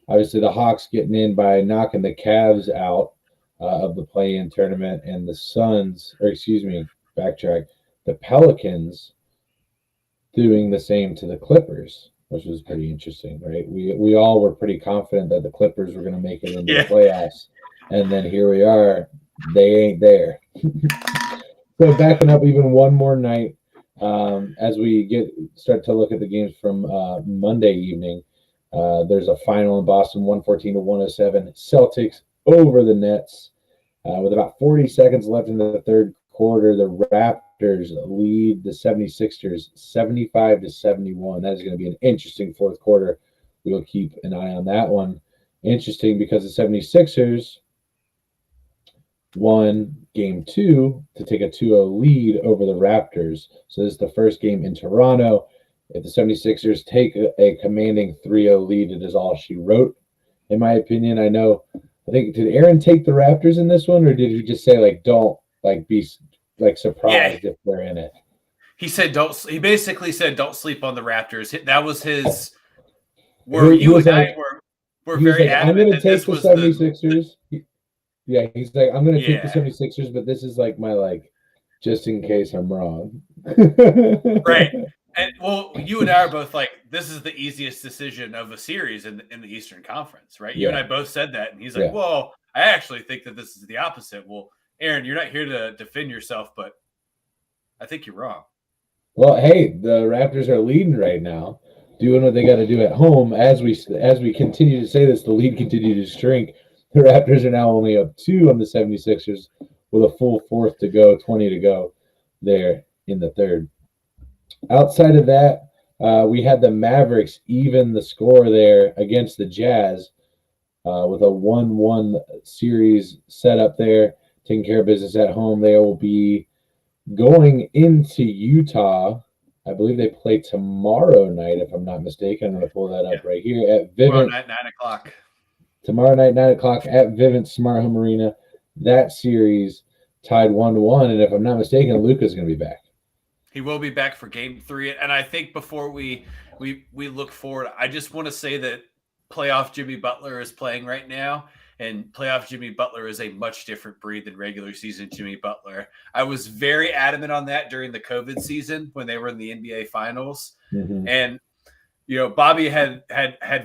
Obviously, the Hawks getting in by knocking the Cavs out of the play-in tournament, and the the Pelicans doing the same to the Clippers, which was pretty interesting, right? We all were pretty confident that the Clippers were going to make it into the playoffs, and then here we are, they ain't there. So backing up even one more night, as we start to look at the games from Monday evening, there's a final in Boston, 114 to 107. Celtics over the Nets with about 40 seconds left in the third quarter. The Raptors lead the 76ers 75 to 71. That is going to be an interesting fourth quarter. We'll keep an eye on that one. Interesting because the 76ers won game 2 to take a 2-0 lead over the Raptors. So this is the first game in Toronto. If the 76ers take a commanding 3-0 lead, it is all she wrote, in my opinion. I think, did Aaron take the Raptors in this one, or did he just say, don't, be, surprised if they're in it? He said, he basically said, don't sleep on the Raptors. That was his, where you and I were very adamant. I'm going to take the 76ers. He's like, I'm going to take the 76ers, but this is my, just in case I'm wrong. Right. And you and I are both this is the easiest decision of a series in the Eastern Conference, right? You and I both said that, and he's like, well, I actually think that this is the opposite. Well, Aaron, you're not here to defend yourself, but I think you're wrong. Well, hey, the Raptors are leading right now, doing what they got to do at home. As we continue to say this, the lead continues to shrink. The Raptors are now only up 2 on the 76ers with a full fourth to go, 20 to go there in the third. Outside of that, we had the Mavericks even the score there against the Jazz with a 1-1 series set up there, taking care of business at home. They will be going into Utah. I believe they play tomorrow night, if I'm not mistaken. I'm going to pull that up right here at Vivint. Tomorrow night, 9 o'clock. Tomorrow night, 9 o'clock at Vivint Smart Home Arena. That series tied 1-1, and if I'm not mistaken, Luka's going to be back. He will be back for game 3. And I think before we look forward, I just want to say that playoff Jimmy Butler is playing right now. And playoff Jimmy Butler is a much different breed than regular season Jimmy Butler. I was very adamant on that during the COVID season when they were in the NBA Finals. Mm-hmm. And Bobby had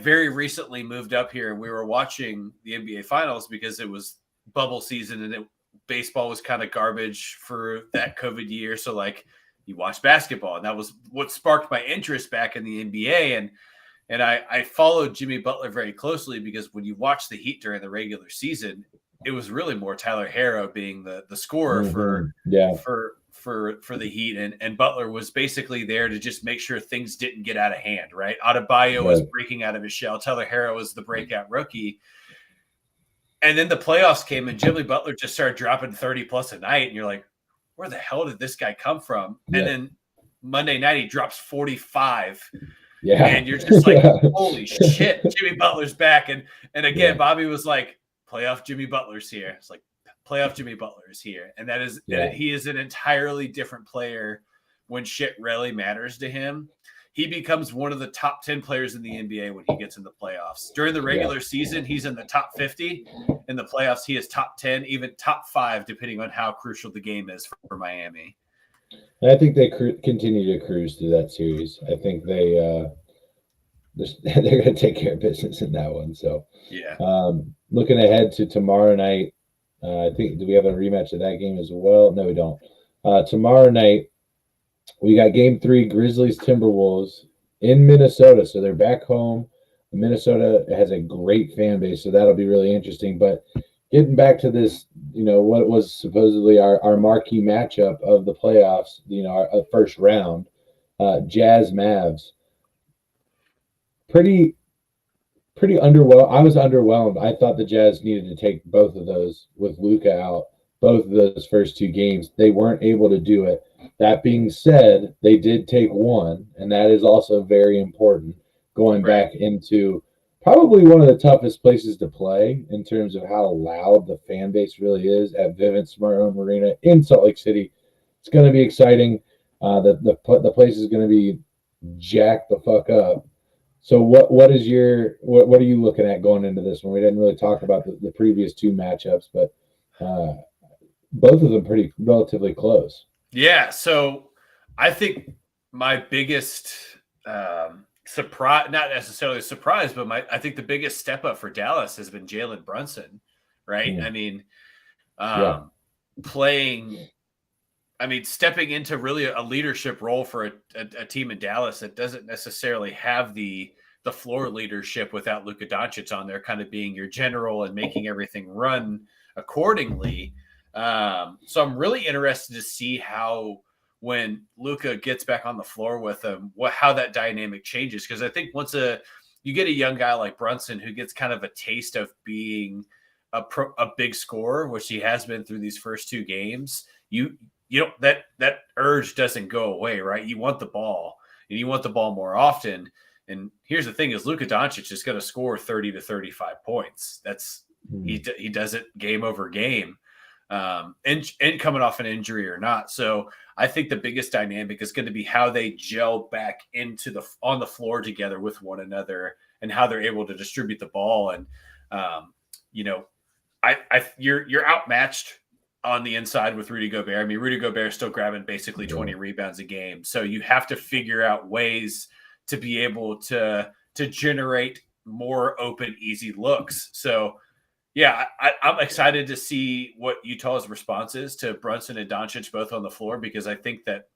very recently moved up here, and we were watching the NBA Finals because it was bubble season and baseball was kind of garbage for that COVID year. So like you watch basketball, and that was what sparked my interest back in the NBA. And I followed Jimmy Butler very closely because when you watch the Heat during the regular season, it was really more Tyler Herro being the scorer for the Heat, and Butler was basically there to just make sure things didn't get out of hand, right? Adebayo was breaking out of his shell. Tyler Herro was the breakout rookie. And then the playoffs came, and Jimmy Butler just started dropping 30 plus a night, and you're like, where the hell did this guy come from? Yeah. And then Monday night he drops 45. Yeah. And you're just like, holy shit, Jimmy Butler's back. And again, Bobby was like, playoff Jimmy Butler's here. It's like, playoff Jimmy Butler is here. And that is, he is an entirely different player when shit really matters to him. He becomes one of the top 10 players in the NBA when he gets in the playoffs. During the regular season, he's in the top 50. In the playoffs, he is top 10, even top 5, depending on how crucial the game is for Miami. I think they continue to cruise through that series. I think they're going to take care of business in that one. So, looking ahead to tomorrow night, I think, do we have a rematch of that game as well? No, we don't. Tomorrow night, we got game 3, Grizzlies Timberwolves in Minnesota. So they're back home. Minnesota has a great fan base, so that'll be really interesting. But getting back to this, what was supposedly our marquee matchup of the playoffs, our first round, Jazz Mavs. Pretty underwhelmed. I was underwhelmed. I thought the Jazz needed to take both of those with Luka out, both of those first 2 games. They weren't able to do it. That being said, they did take one, and that is also very important going back into probably one of the toughest places to play in terms of how loud the fan base really is at Vivint Smart Home Arena in Salt Lake City. It's going to be exciting. The place is going to be jacked the fuck up. So what are you looking at going into this one? We didn't really talk about the previous 2 matchups, but both of them pretty relatively close. Yeah, so I think my biggest surprise, not necessarily a surprise, but I think the biggest step up for Dallas has been Jalen Brunson, right? I mean, stepping into really a leadership role for a team in Dallas that doesn't necessarily have the floor leadership without Luka Doncic on there, kind of being your general and making everything run accordingly. So I'm really interested to see how, when Luka gets back on the floor with him, how that dynamic changes. Because I think once you get a young guy like Brunson who gets kind of a taste of being a big scorer, which he has been through these first 2 games, that urge doesn't go away, right? You want the ball, and you want the ball more often. And here's the thing: is Luka Doncic is going to score 30 to 35 points. That's he does it game over game. And coming off an injury or not. So I think the biggest dynamic is going to be how they gel back on the floor together with one another, and how they're able to distribute the ball. And, you're outmatched on the inside with Rudy Gobert. I mean, Rudy Gobert is still grabbing basically 20 rebounds a game. So you have to figure out ways to be able to generate more open, easy looks. So, yeah, I'm excited to see what Utah's response is to Brunson and Doncic both on the floor, because I think that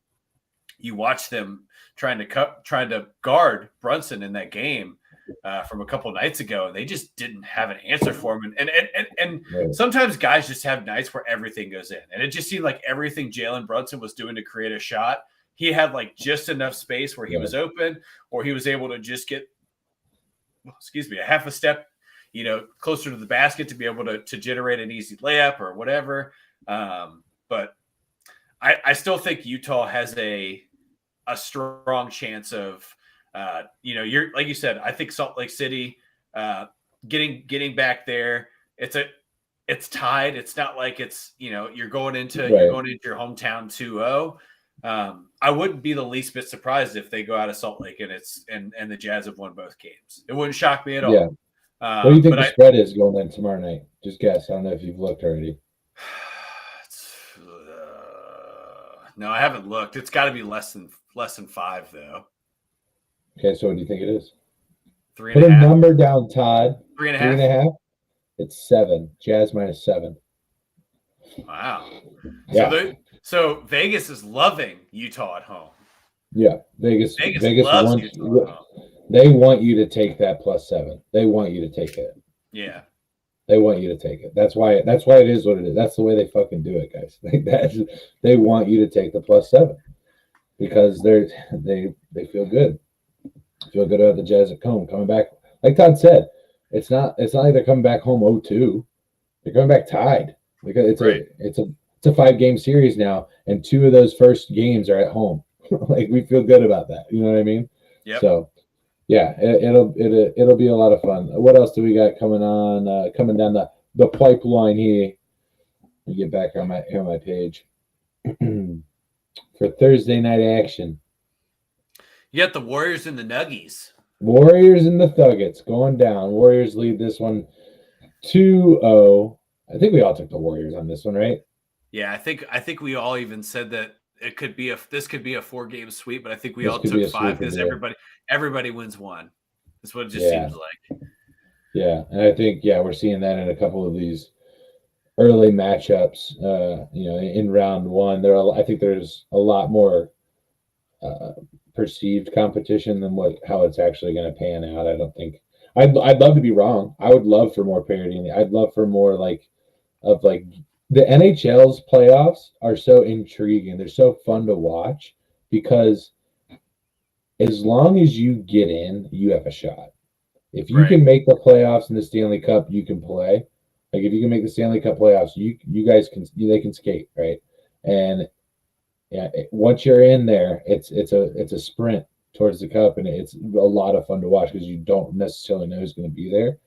you watch them trying to guard Brunson in that game from a couple nights ago, and they just didn't have an answer for him. And sometimes guys just have nights where everything goes in, and it just seemed like everything Jalen Brunson was doing to create a shot, he had like just enough space where he was open, or he was able to just get, a half a step closer to the basket to be able to generate an easy layup or whatever. But I still think Utah has a strong chance of, you're like you said, I think Salt Lake City getting back there. It's tied. It's not like it's, you're going into your hometown 2-0. I wouldn't be the least bit surprised if they go out of Salt Lake and the Jazz have won both games. It wouldn't shock me at all. Yeah. What do you think but the spread is going in tomorrow night? Just guess. I don't know if you've looked already. No, I haven't looked. It's got to be less than 5 though. Okay, so what do you think it is? 3.5. Put a number down, Todd. 3.5. 3.5. It's 7. Jazz -7. Wow. Yeah. So Vegas is loving Utah at home. Yeah, Vegas loves wants, Utah at home. they want you to take that +7. They want you to take it. Yeah. They want you to take it. That's why it is what it is. That's the way they fucking do it, guys. They want you to take the +7 because they feel good. Feel good about the Jazz at home coming back. Like Todd said, it's not like they're coming back home 0-2. They're coming back tied. Because it's a 5-game series now, and 2 of those first games are at home. Like we feel good about that. You know what I mean? Yeah. So yeah, it'll be a lot of fun. What else do we got coming on? Coming down the pipeline here. Let me get back on my page for Thursday night action. You got the Warriors and the Nuggies. Warriors and the Thuggets going down. Warriors lead this one 2-0. I think we all took the Warriors on this one, right? Yeah, I think we all even said that this could be a 4-game sweep, but I think we all took 5 because everybody wins 1. That's what it just seems like. Yeah, and I think we're seeing that in a couple of these early matchups. In round 1, I think there's a lot more perceived competition than how it's actually going to pan out. I don't think. I'd love to be wrong. I would love for more parity. I'd love for more the NHL's playoffs are so intriguing. They're so fun to watch because as long as you get in, you have a shot. If you can make the playoffs in the Stanley Cup, you can play. Like if you can make the Stanley Cup playoffs, you guys they can skate, right? And once you're in there, it's a sprint towards the cup, and it's a lot of fun to watch because you don't necessarily know who's going to be there.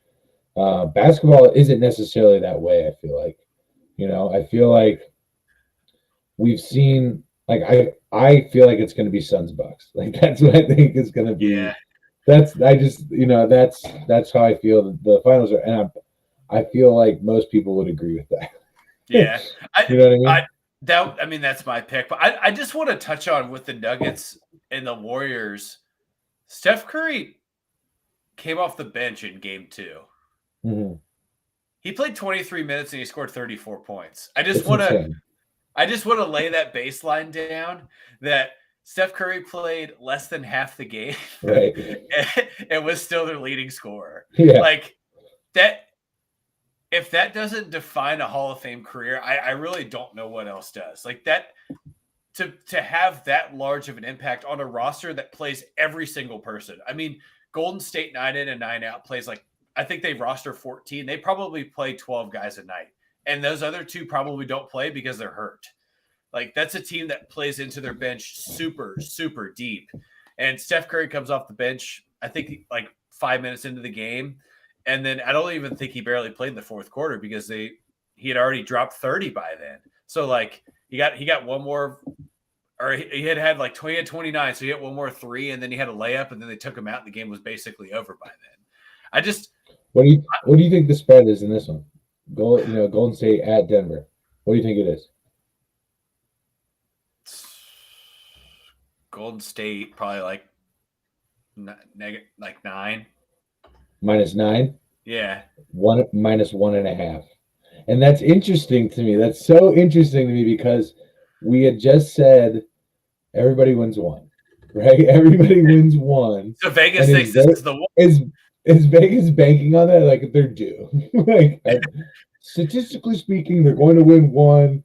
Basketball isn't necessarily that way. I feel like. I feel like we've seen, I feel like it's going to be Suns Bucks. Like that's what I think is going to be. Yeah. That's how I feel the finals are, and I feel like most people would agree with that. Yeah, you know what I mean? That's my pick. But I just want to touch on with the Nuggets and the Warriors. Steph Curry came off the bench in Game 2. Mm-hmm. He played 23 minutes and he scored 34 points. I just want to lay that baseline down that Steph Curry played less than half the game, right? and was still their leading scorer. Yeah. Like that. If that doesn't define a Hall of Fame career, I really don't know what else does. Like that, to have that large of an impact on a roster that plays every single person. I mean, Golden State 9 in and 9 out plays I think they roster 14. They probably play 12 guys a night. And those other 2 probably don't play because they're hurt. Like that's a team that plays into their bench super, super deep. And Steph Curry comes off the bench, I think 5 minutes into the game. And then I don't even think he barely played in the fourth quarter because he had already dropped 30 by then. So he got one more, or he had 29. So he had one more 3 and then he had a layup and then they took him out and the game was basically over by then. What do you think the spread is in this one? Golden State at Denver. What do you think it is? Golden State probably -9. -9? Yeah. -1.5. And that's interesting to me. That's so interesting to me because we had just said everybody wins 1, right? Everybody wins 1. So Vegas thinks this is the one. Is Vegas banking on that? Like they're due. Statistically speaking, they're going to win 1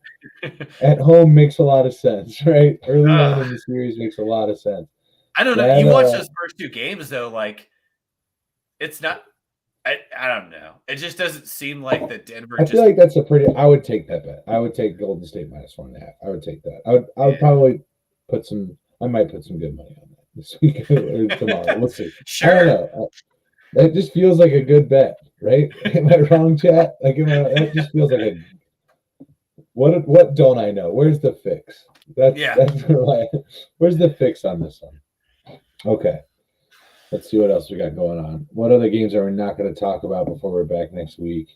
at home. Makes a lot of sense, right? Early on in the series makes a lot of sense. I don't know. You watch those first 2 games though, it's not. I don't know. It just doesn't seem like the Denver. I feel like that's I would take that bet. I would take Golden State -1.5. I would take that. I would probably I might put some good money on that this week or tomorrow. We'll see. Sure. I don't know. That just feels like a good bet, right? Am I wrong, chat? That just feels like What don't I know? Where's the fix? That's where's the fix on this one? Okay. Let's see what else we got going on. What other games are we not going to talk about before we're back next week?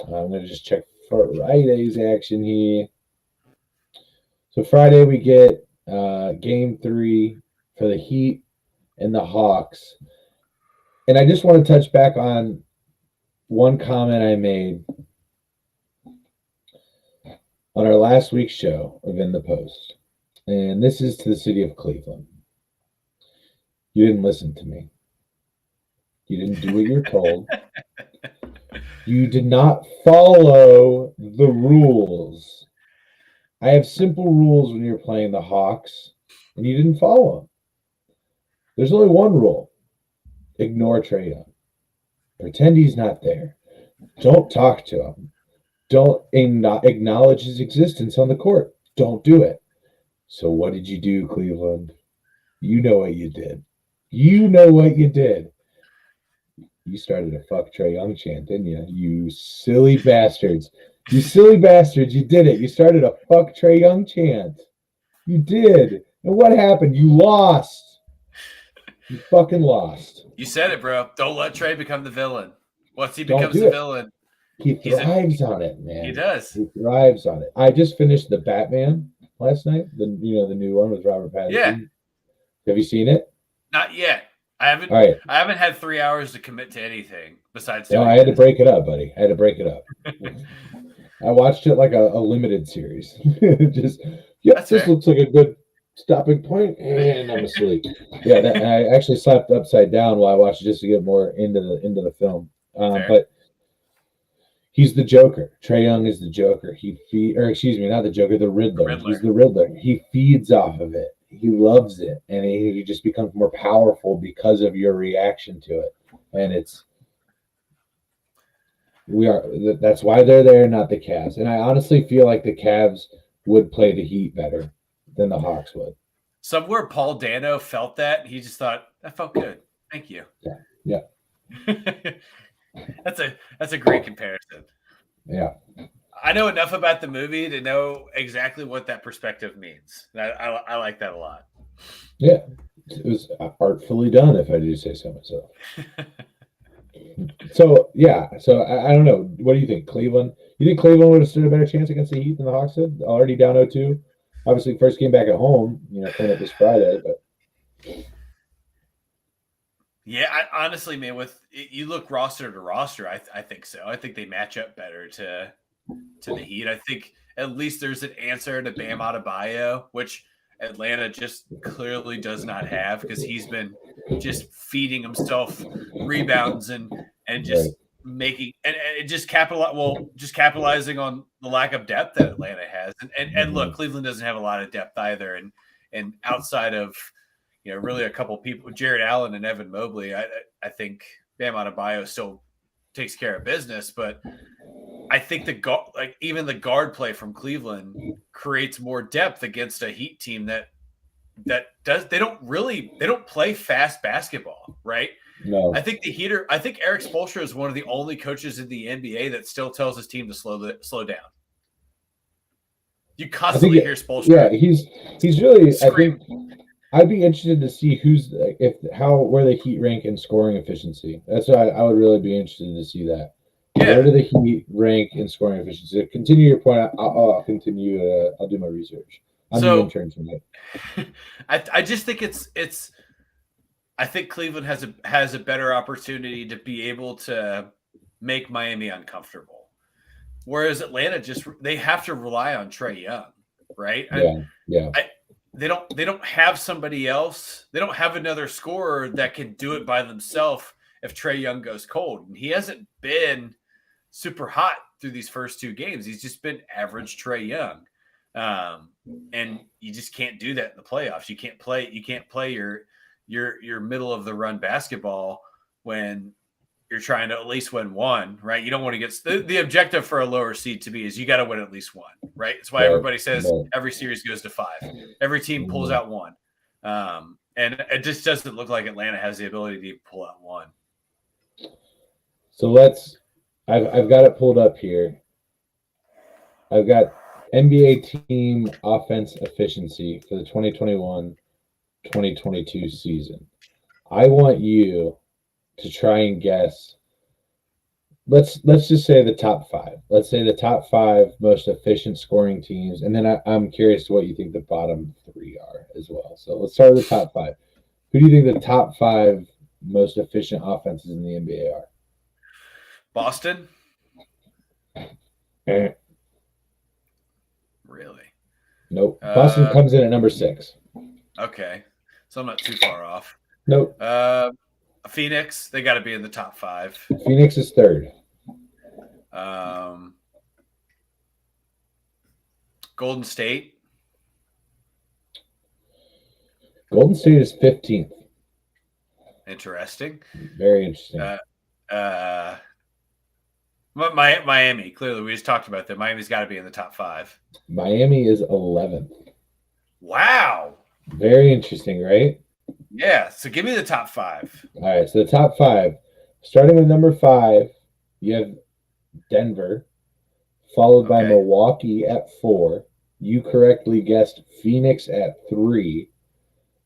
I'm going to just check Friday's action here. So Friday we get game 3 for the Heat and the Hawks. And I just want to touch back on one comment I made on our last week's show of In the Post. And this is to the city of Cleveland. You didn't listen to me. You didn't do what you were told. You did not follow the rules. I have simple rules when you're playing the Hawks, and you didn't follow them. There's only one rule. Ignore Trae Young. Pretend he's not there. Don't talk to him. Don't acknowledge his existence on the court. Don't do it. So what did you do, Cleveland? You know what you did. You know what you did. You started a fuck Trae Young chant, didn't you? You silly bastards. You silly bastards. You did it. You started a fuck Trae Young chant. You did. And what happened? You lost. You fucking lost. You said it, bro. Don't let Trae become the villain. Once he becomes the villain, he thrives on it, man. He does. He thrives on it. I just finished the Batman last night. The new one with Robert Pattinson. Yeah. Have you seen it? Not yet. I haven't. All right. I haven't had 3 hours to commit to anything besides. No, I had to break it up, buddy. I had to break it up. I watched it like a limited series. Just this looks like a good stopping point, and I'm asleep. Yeah, I actually slept upside down while I watched it just to get more into the film. But he's the Joker. Trae Young is the Joker. Not the Joker, the Riddler. He's the Riddler. He feeds off of it. He loves it, and he just becomes more powerful because of your reaction to it. And that's why they're there, not the Cavs. And I honestly feel like the Cavs would play the Heat better than the Hawks would. Somewhere Paul Dano felt that. He just thought, that felt good. Thank you. Yeah. That's a great comparison. Yeah. I know enough about the movie to know exactly what that perspective means. I like that a lot. Yeah. It was artfully done, if I do say so myself. So I don't know. What do you think, Cleveland? You think Cleveland would have stood a better chance against the Heat than the Hawks did? Already down 0-2. Obviously, first game back at home. Playing it this Friday, but. Yeah, I honestly, man, you look roster to roster, I think so. I think they match up better to the Heat. I think at least there's an answer to Bam Adebayo, which Atlanta just clearly does not have because he's been just feeding himself rebounds and just making and just capitalizing on the lack of depth that Atlanta has. And look, Cleveland doesn't have a lot of depth either. And outside of really a couple people, Jared Allen and Evan Mobley, I think Bam Adebayo still takes care of business, but I think even the guard play from Cleveland creates more depth against a Heat team that they don't play fast basketball, right? No. I think Eric Spoelstra is one of the only coaches in the NBA that still tells his team to slow down. You constantly hear Spoelstra. Yeah, he's really scream. I think I'd be interested to see where the Heat rank in scoring efficiency. That's what I would really be interested to see that. Yeah. Where do the Heat rank in scoring efficiency? Continue your point. I'll continue. I'll do my research. I'm the intern tonight. I just think it's. I think Cleveland has a better opportunity to be able to make Miami uncomfortable, whereas Atlanta they have to rely on Trae Young, right? Yeah. They don't have somebody else. They don't have another scorer that can do it by themselves if Trae Young goes cold. And he hasn't been super hot through these first 2 games. He's just been average Trae Young. And you just can't do that in the playoffs. You can't play your middle of the run basketball when you're trying to at least win one, right? You don't want to get the objective for a lower seed to be is you got to win at least one, right? That's why everybody says every series goes to 5. Every team pulls out 1. And it just doesn't look like Atlanta has the ability to pull out 1. So I've got it pulled up here. I've got NBA team offense efficiency for the 2021-2022 season. I want you to try and guess. Let's just say the top 5. Let's say the top 5 most efficient scoring teams, and then I'm curious to what you think the bottom 3 are as well. So let's start with the top 5. Who do you think the top 5 most efficient offenses in the NBA are? Boston? Eh. Really? Nope. Boston comes in at number 6. Okay. So I'm not too far off. Nope. Phoenix, they got to be in the top 5. Phoenix is 3rd. Golden State. Golden State is 15th. Interesting. Very interesting. Miami, clearly, we just talked about that. Miami's got to be in the top 5. Miami is 11th. Wow. Very interesting, right? Yeah. So give me the top 5. All right. So the top 5, starting with number 5, you have Denver, followed by Milwaukee at 4. You correctly guessed Phoenix at 3.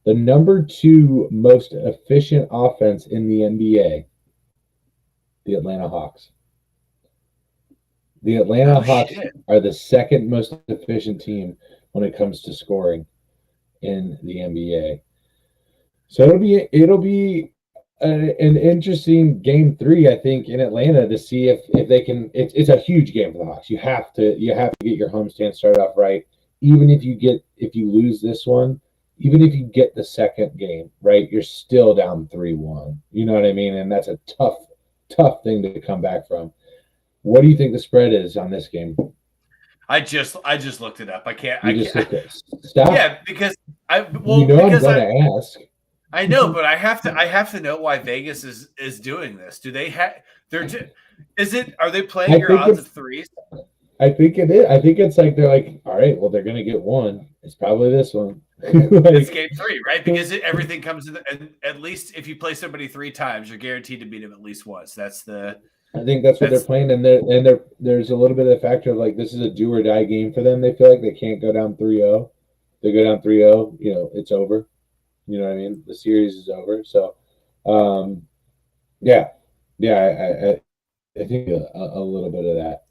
The number 2 most efficient offense in the NBA, the Atlanta Hawks. The Atlanta Hawks are the 2nd most efficient team when it comes to scoring in the NBA. So it'll be an interesting game 3, I think, in Atlanta to see if they can. It's a huge game for the Hawks. You have to get your homestand started off right. Even if you lose this one, even if you get the second game right, you're still down 3-1. You know what I mean? And that's a tough thing to come back from. What do you think the spread is on this game? I just looked it up. I can't. Stop. Yeah, because I'm gonna ask. I know, but I have to know why Vegas is doing this. Do they have? Are they playing your odds of 3s? I think it is. I think it's like they're like, all right, well, they're gonna get one. It's probably this one. It's game 3, right? Because everything comes in. At least if you play somebody 3 times, you're guaranteed to beat them at least once. That's the. I think that's what they're playing, and there's a little bit of the factor of like this is a do or die game for them. They feel like they can't go down 3-0. They go down 3-0, it's over. You know what I mean? The series is over. So, I think a little bit of that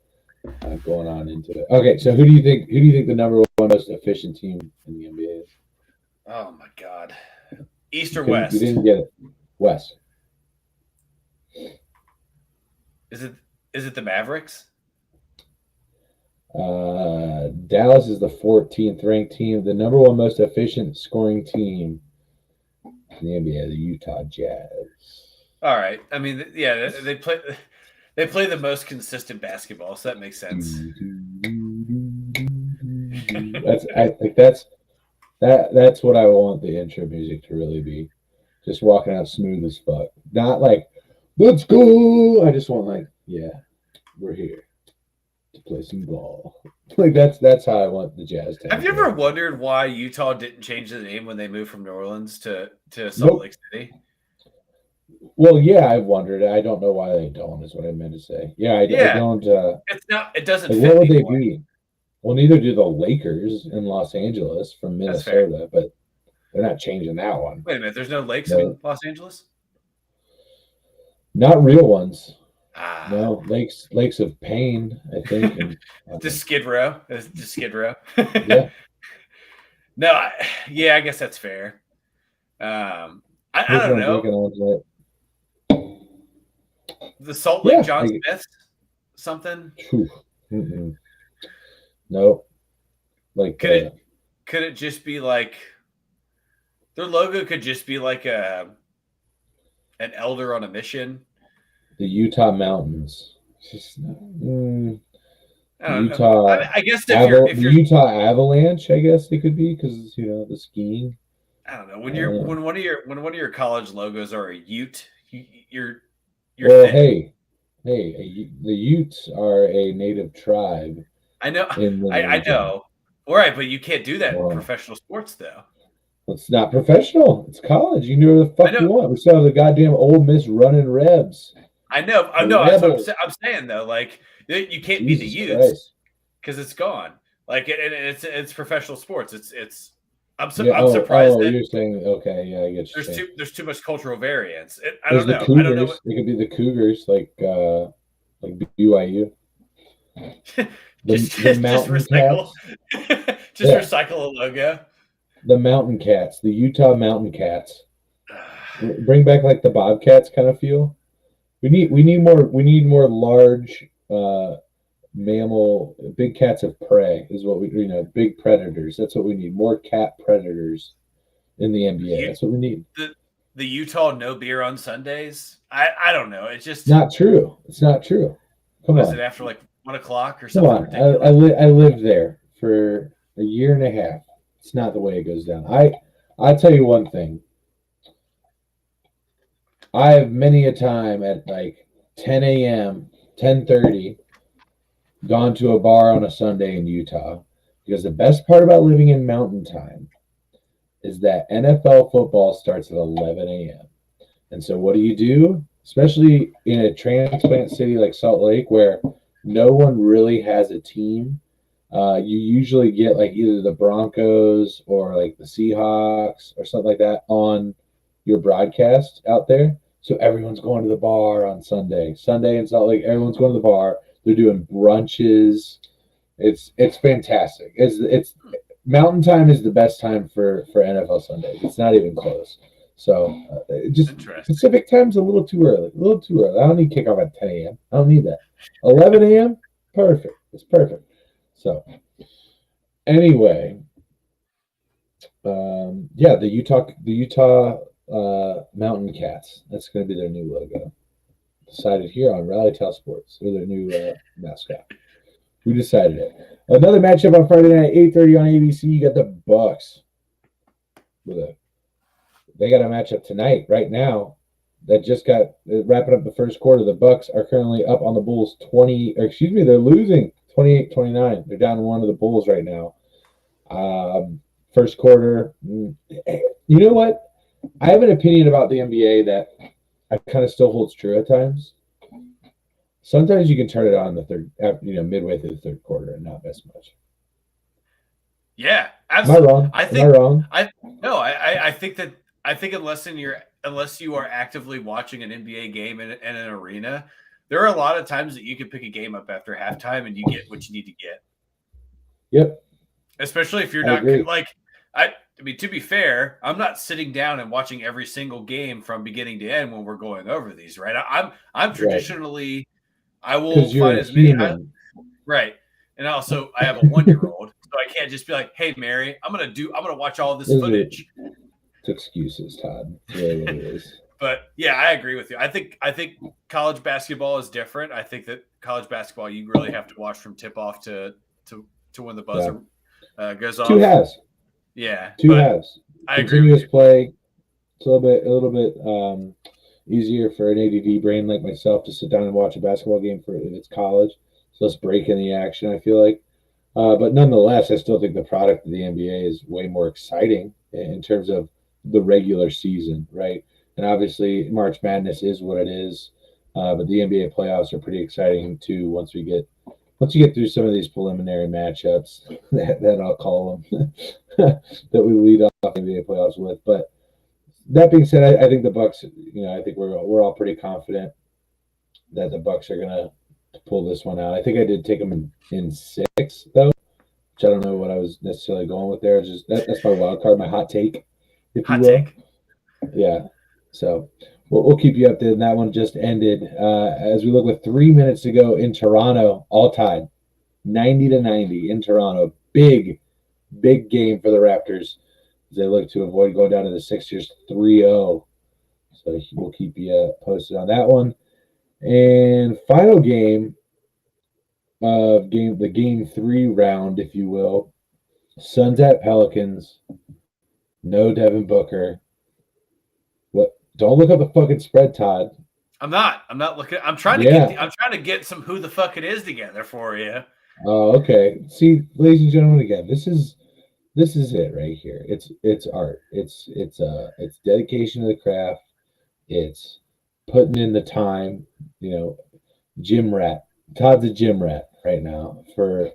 going on into it. Okay, so who do you think the number 1 most efficient team in the NBA is? Oh my God, East or West? You didn't get it. West. Is it the Mavericks? Dallas is the 14th ranked team. The number 1 most efficient scoring team in the NBA, the Utah Jazz. All right. I mean, yeah, they play the most consistent basketball, so that makes sense. That's what I want the intro music to really be. Just walking out smooth as fuck. Not like, let's go. I just want like, yeah, we're here to play some ball. Like that's how I want the Jazz to. Have you ever wondered why Utah didn't change the name when they moved from New Orleans to Salt Lake City? Well, yeah, I've wondered. I don't know why they don't. Is what I meant to say. I don't. It's not. It doesn't. Like, fit what would anymore. they be? Well, neither do the Lakers in Los Angeles from Minnesota, but they're not changing that one. Wait a minute. There's no lakes in Los Angeles. Not real ones. No, lakes of pain, I think. And, just Skid Row. Just Skid Row. Yeah. No, I guess that's fair. I don't know. The Salt Lake John Smith something. No. Like could it just be like their logo could just be like an elder on a mission? The Utah Mountains. I don't know. I guess if you're Utah Avalanche, I guess it could be because the skiing. I don't know. When one of your college logos are a Ute, you're well, hey, the Utes are a native tribe. I know. I know. All right, but you can't do that in professional sports, though. It's not professional. It's college. You can do whatever the fuck you want. We still have the goddamn Ole Miss running Rebs. I know. That's what I'm saying, though. Like, you can't be the Utes because it's gone. Like it's professional sports. I'm Yeah. I'm surprised that You're saying okay. Yeah, I get you saying. there's too much cultural variance. I There's don't the know. I don't know Cougars. It could be the Cougars, like BYU. The just Mountain recycle Cats. just Yeah, recycle a logo. the Mountain Cats, the Utah Mountain Cats. Bring back like the Bobcats kind of feel. We need more large mammal big cats of prey is what big predators. That's what we need. More cat predators in the NBA. You, That's what we need. the Utah no beer on Sundays. I don't know. It's just Not true. It's not true. Come was it on. after like 1 o'clock or Come something on. ridiculous? I lived there for a year and a half. It's not the way it goes down. I'll tell you one thing. I have many a time at like 10 a.m., 10:30, gone to a bar on a Sunday in Utah because the best part about living in Mountain Time is that NFL football starts at 11 a.m. And so what do? Especially in a transplant city like Salt Lake where no one really has a team. You usually get like either the Broncos or like the Seahawks or something like that on your broadcast out there. So everyone's going to the bar on Sunday. Sunday in Salt Lake, everyone's going to the bar. They're doing brunches. It's fantastic. It's Mountain Time is the best time for NFL Sundays. It's not even close. So just Pacific time's a little too early. A little too early. I don't need kickoff at 10 a.m. I don't need that. 11 a.m. Perfect. It's perfect. So anyway, yeah, the Utah Mountain Cats. That's going to be their new logo. Decided here on Rally Towel Sports. They're their new mascot. We decided it. Another matchup on Friday night, 8:30 on ABC. You got the Bucks. They got a matchup tonight, right now. That just got wrapping up the first quarter. The Bucks are currently up on the Bulls 20. Or excuse me, they're losing 28-29. They're down one of the Bulls right now. First quarter. You know what? I have an opinion about the NBA that I kind of still holds true at times. Sometimes you can turn it on the third, midway through the third quarter and not miss much. Yeah, absolutely. Am I wrong? I think unless you are actively watching an NBA game in an arena, there are a lot of times that you can pick a game up after halftime and you get what you need to get. Yep. Especially if you're not like I mean, to be fair, I'm not sitting down and watching every single game from beginning to end when we're going over these, right? I'm traditionally right. I will find as many right. And also I have a 1-year-old, so I can't just be like, "Hey Mary, I'm going to watch all this footage." It's excuses, Todd. It's really what it is. But yeah, I agree with you. I think college basketball is different. I think that college basketball you really have to watch from tip off to when the buzzer goes off. Two halves. Yeah, two halves. I Continuous agree play. It's a little bit easier for an ADD brain like myself to sit down and watch a basketball game if it's college. So let's break in the action. I feel like, but nonetheless, I still think the product of the NBA is way more exciting in terms of the regular season, right? And obviously, March Madness is what it is, but the NBA playoffs are pretty exciting too. Once you get through some of these preliminary matchups that I'll call them that we lead off the NBA playoffs with. But that being said, I think the Bucks. I think we're all pretty confident that the Bucks are gonna pull this one out. I think I did take them in 6 though, which I don't know what I was necessarily going with there. It's just that's my wild card, my hot take, if you will. Take. Yeah. So we'll keep you updated. That one just ended as we look with 3 minutes to go in Toronto, all tied, 90-90 in Toronto. Big game for the Raptors as they look to avoid going down to the Sixers 3-0. So we'll keep you posted on that one. And final game of the game 3 round, if you will. Suns at Pelicans. No Devin Booker. What? Don't look up the fucking spread, Todd. I'm not looking. I'm trying to get some who the fuck it is together for you. Oh, okay. See, ladies and gentlemen, again, this is it right here. It's art. It's dedication to the craft. It's putting in the time. Gym rat. Todd's a gym rat right now for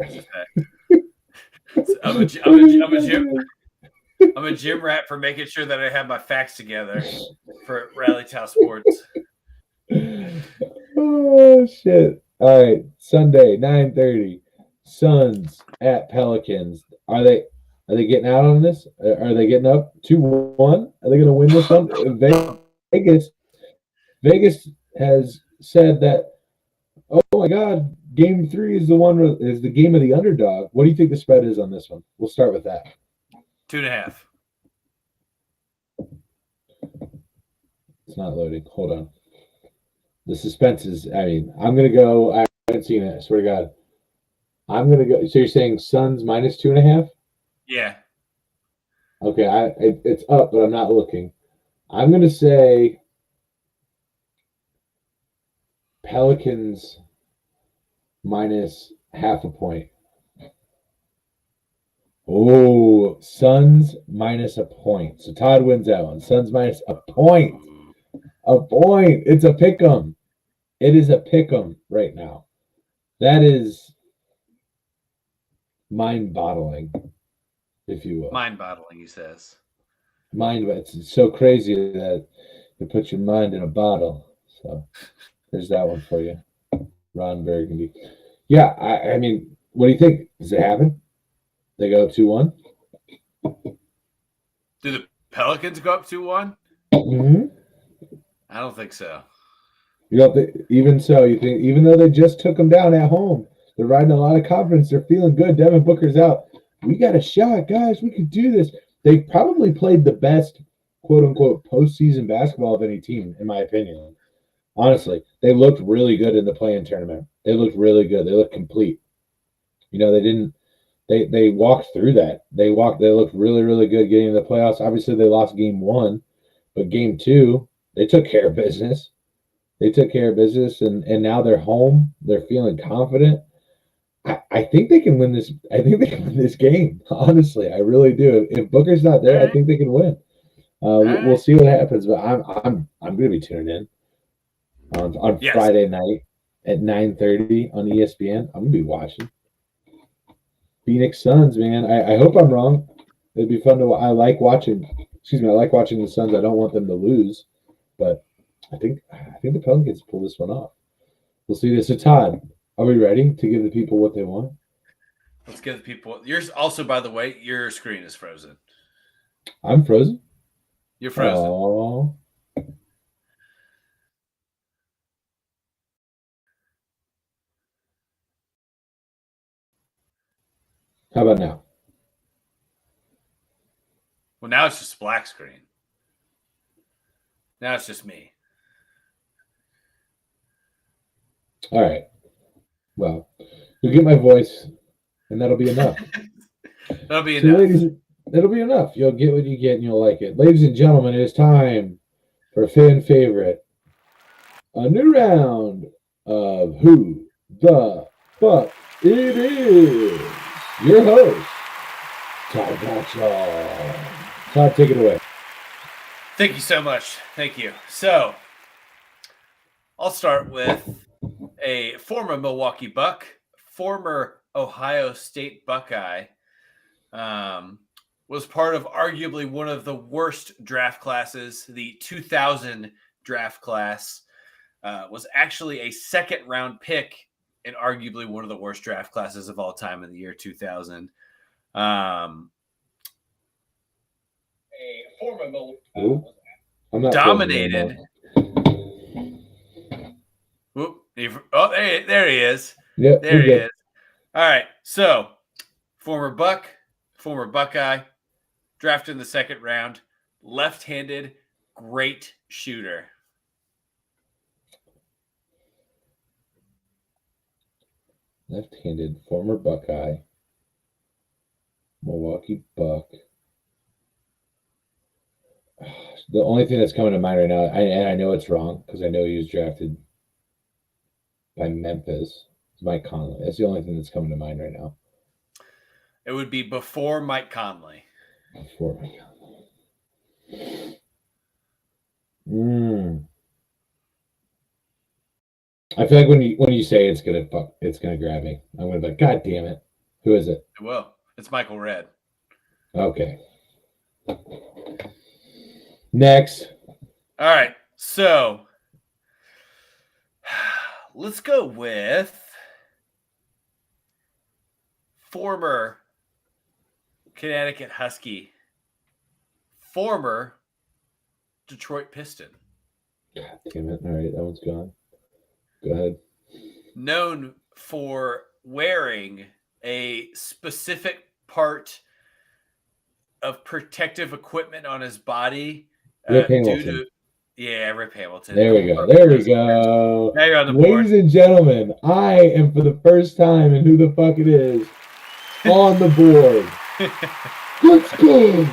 I'm a gym rat for making sure that I have my facts together for Rally Towel Sports. Oh shit! All right, Sunday 9:30, Suns at Pelicans. Are they getting out on this? Are they getting up 2-1? Are they going to win this one? Vegas has said that. Oh my God, Game 3 is the game of the underdog. What do you think the spread is on this one? We'll start with that. 2.5. It's not loading. Hold on. The suspense is. I mean, I'm gonna go. I haven't seen it. I swear to God. I'm gonna go. So you're saying Suns minus 2.5? Yeah. Okay, it's up, but I'm not looking. I'm gonna say Pelicans minus half a point. Oh, Suns minus a point. So Todd wins that one. Suns minus a point. A point. It's a pick 'em. It is a pick 'em right now. That is mind-boggling, if you will. Mind-boggling, he says. It's so crazy that it puts your mind in a bottle. So there's that one for you, Ron Burgundy. Yeah, I mean, what do you think? Does it happen? They go 2-1? Do the Pelicans go up 2-1? Mm-hmm. I don't think so. You know, even so, you think even though they just took them down at home, they're riding a lot of confidence. They're feeling good. Devin Booker's out. We got a shot, guys. We could do this. They probably played the best, quote unquote, postseason basketball of any team, in my opinion. Honestly, they looked really good in the play-in tournament. They looked really good. They looked complete. You know, they didn't. They walked through that. They looked really, really good getting in the playoffs. Obviously, they lost game 1, but game 2, they took care of business. And now they're home. They're feeling confident. I think they can win this. I think they can win this game. Honestly, I really do. If Booker's not there, I think they can win. We'll see what happens, but I'm going to be tuning in on Friday night at 9:30 on ESPN. I'm going to be watching Phoenix Suns. Man, I hope I'm wrong. It'd be fun to. I like watching the Suns. I don't want them to lose, but I think the Pelicans pull this one off. We'll see this. So Todd, are we ready to give the people what they want? Let's give the people. Yours also, by the way, your screen is frozen. I'm frozen. You're frozen. Oh. How about now? Well, now it's just black screen. Now it's just me. All right. Well, you'll get my voice, and that'll be enough. That'll be enough. Ladies, that'll be enough. You'll get what you get, and you'll like it. Ladies and gentlemen, it is time for fan favorite. A new round of Who the Fuck It Is. Your host, Todd Bradshaw. Todd, take it away. Thank you so much. Thank you. So, I'll start with a former Milwaukee Buck, former Ohio State Buckeye, was part of arguably one of the worst draft classes. The 2000 draft class was actually a second-round pick in arguably one of the worst draft classes of all time in the year 2000. A former dominated. Whoop. Oh, there he is. Yeah, there he is. All right. So, former Buck, former Buckeye, drafted in the second round, left-handed, great shooter. Left-handed, former Buckeye, Milwaukee Buck. The only thing that's coming to mind right now, and I know it's wrong because I know he was drafted by Memphis, is Mike Conley. That's the only thing that's coming to mind right now. It would be before Mike Conley. Before Mike Conley. I feel like when you say it's gonna grab me, I'm gonna be like, God damn it, who is it? It will. It's Michael Redd. Okay. Next. All right. So let's go with former Connecticut Husky, former Detroit Piston. God damn it. All right, that one's gone. Go ahead. Known for wearing a specific part of protective equipment on his body Rip due Hamilton. to Rip Hamilton. There we go. There we go. Now you're on the board. Ladies and gentlemen, I am for the first time, and who the fuck it is, on the board. Let's go.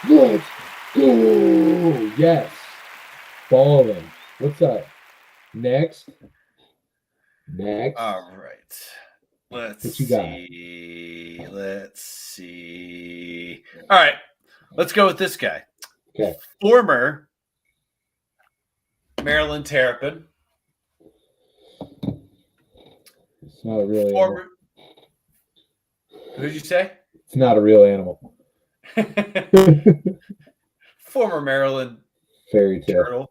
Let's go. Yes. Balling. What's up? Next. All right. Let's What you got? see. Let's see. All right. Let's go with this guy. Okay. Former Maryland Terrapin. It's not a real Former. animal. Who'd you say? It's not a real animal. Former Maryland Fairy tale.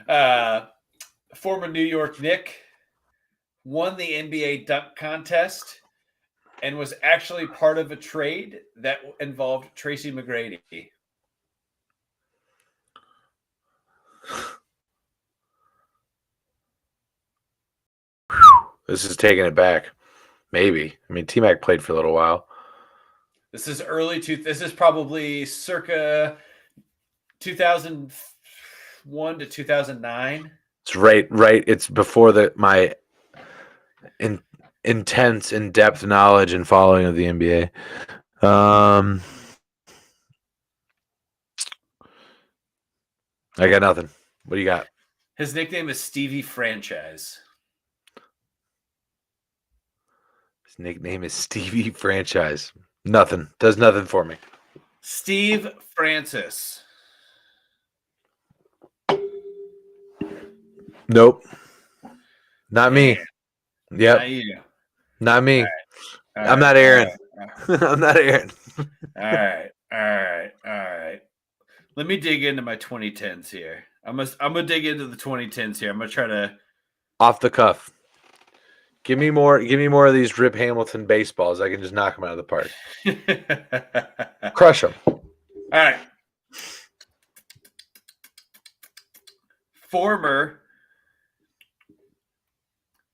Turtle. Former New York Knick. Won the NBA dunk contest and was actually part of a trade that involved Tracy McGrady. This is taking it back. Maybe. I mean, T-Mac played for a little while. This is this is probably circa 2001 to 2009. It's right. It's before my intense, in-depth knowledge and following of the NBA. I got nothing. What do you got? His nickname is Stevie Franchise. His nickname is Stevie Franchise. Nothing. Does nothing for me. Steve Francis. Nope. Not me. Yep. Not you. Not me. All right. I'm not Aaron. I'm not Aaron. All right. Let me dig into my 2010s here. I'm gonna dig into the 2010s here. I'm gonna try to Off the cuff. Give me more of these Rip Hamilton baseballs. I can just knock them out of the park. Crush them. All right. Former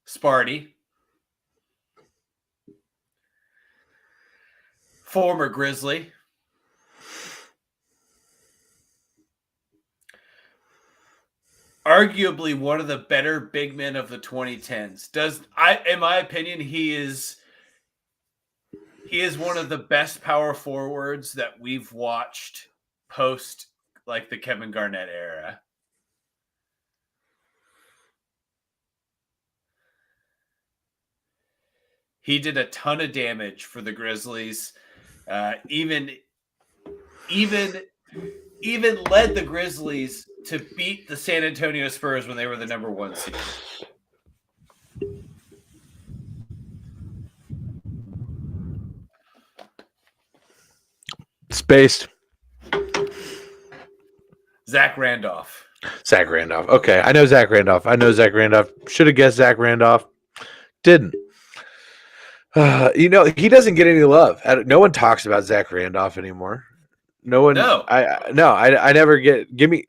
Sparty. Former Grizzly. Arguably one of the better big men of the 2010s. In my opinion, he is one of the best power forwards that we've watched post like the Kevin Garnett era. He did a ton of damage for the Grizzlies. Even led the Grizzlies to beat the San Antonio Spurs when they were the number 1 seed. Spaced. Zach Randolph. Okay. I know Zach Randolph. Should have guessed Zach Randolph. Didn't. He doesn't get any love. No one talks about Zach Randolph anymore. No one. No. I never get. Give me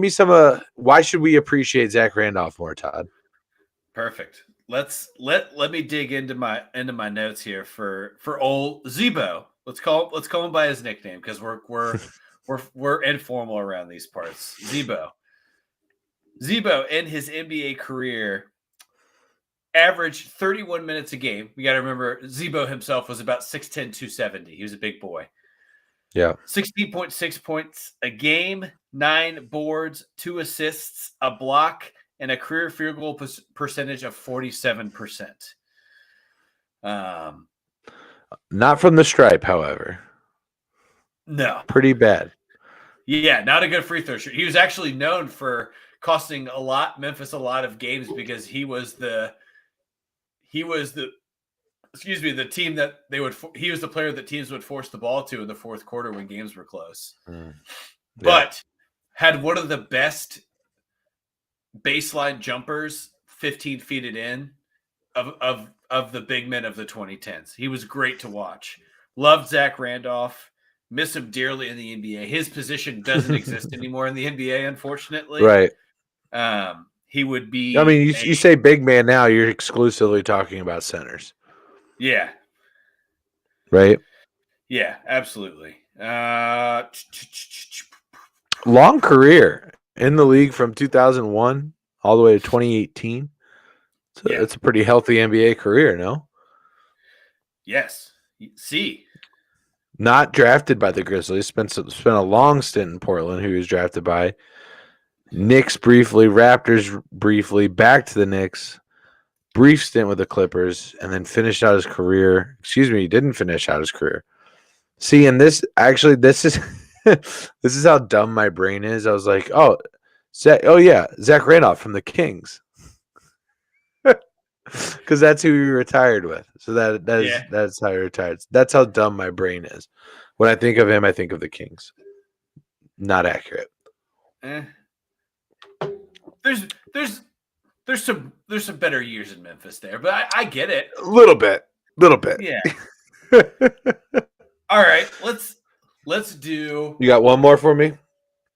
some. Why should we appreciate Zach Randolph more, Todd? Perfect. Let me dig into my notes here for old Zebo. Let's call him by his nickname because we're informal around these parts. Zebo in his NBA career averaged 31 minutes a game. We got to remember Zebo himself was about 6'10", 270. He was a big boy. Yeah. 16.6 points a game, 9 boards, 2 assists, a block, and a career field goal percentage of 47%. Not from the stripe, however. No. Pretty bad. Yeah, not a good free throw shooter. He was actually known for costing Memphis a lot of games because he was the excuse me, the team that he was the player that teams would force the ball to in the fourth quarter when games were close. Yeah. But had one of the best baseline jumpers 15 feet it in of the big men of the 2010s. He was great to watch. Loved Zach Randolph. Miss him dearly in the NBA. His position doesn't exist anymore in the NBA, unfortunately. Right. He would be. I mean, you say big man now, you're exclusively talking about centers. Yeah. Right. Yeah, absolutely. Long career in the league from 2001 all the way to 2018. So Yeah. it's a pretty healthy NBA career, no? Yes. See. Not drafted by the Grizzlies. Spent a long stint in Portland, who he was drafted by. Knicks briefly, Raptors briefly, back to the Knicks. Brief stint with the Clippers, and then finished out his career. Excuse me, he didn't finish out his career. See, and this is this is how dumb my brain is. I was like, Zach Randolph from the Kings. Because that's who he retired with. So that's how he retired. That's how dumb my brain is. When I think of him, I think of the Kings. Not accurate. There's some better years in Memphis there, but I get it. A little bit. Yeah. All right, let's do. You got one more for me?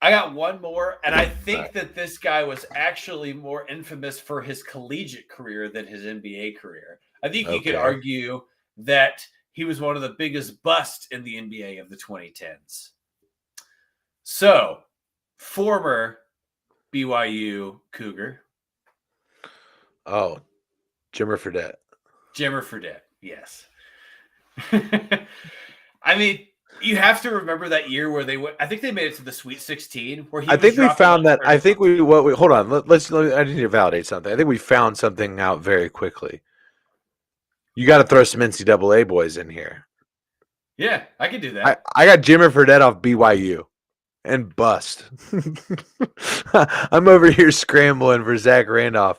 I got one more, and I think that this guy was actually more infamous for his collegiate career than his NBA career. I think you could argue that he was one of the biggest busts in the NBA of the 2010s. So, former BYU Cougar. Oh, Jimmer Fredette, yes. I mean, you have to remember that year where they went. I think they made it to the Sweet 16. Where I think we found that. I think we hold on. I need to validate something. I think we found something out very quickly. You got to throw some NCAA boys in here. Yeah, I can do that. I got Jimmer Fredette off BYU and bust. I'm over here scrambling for Zach Randolph.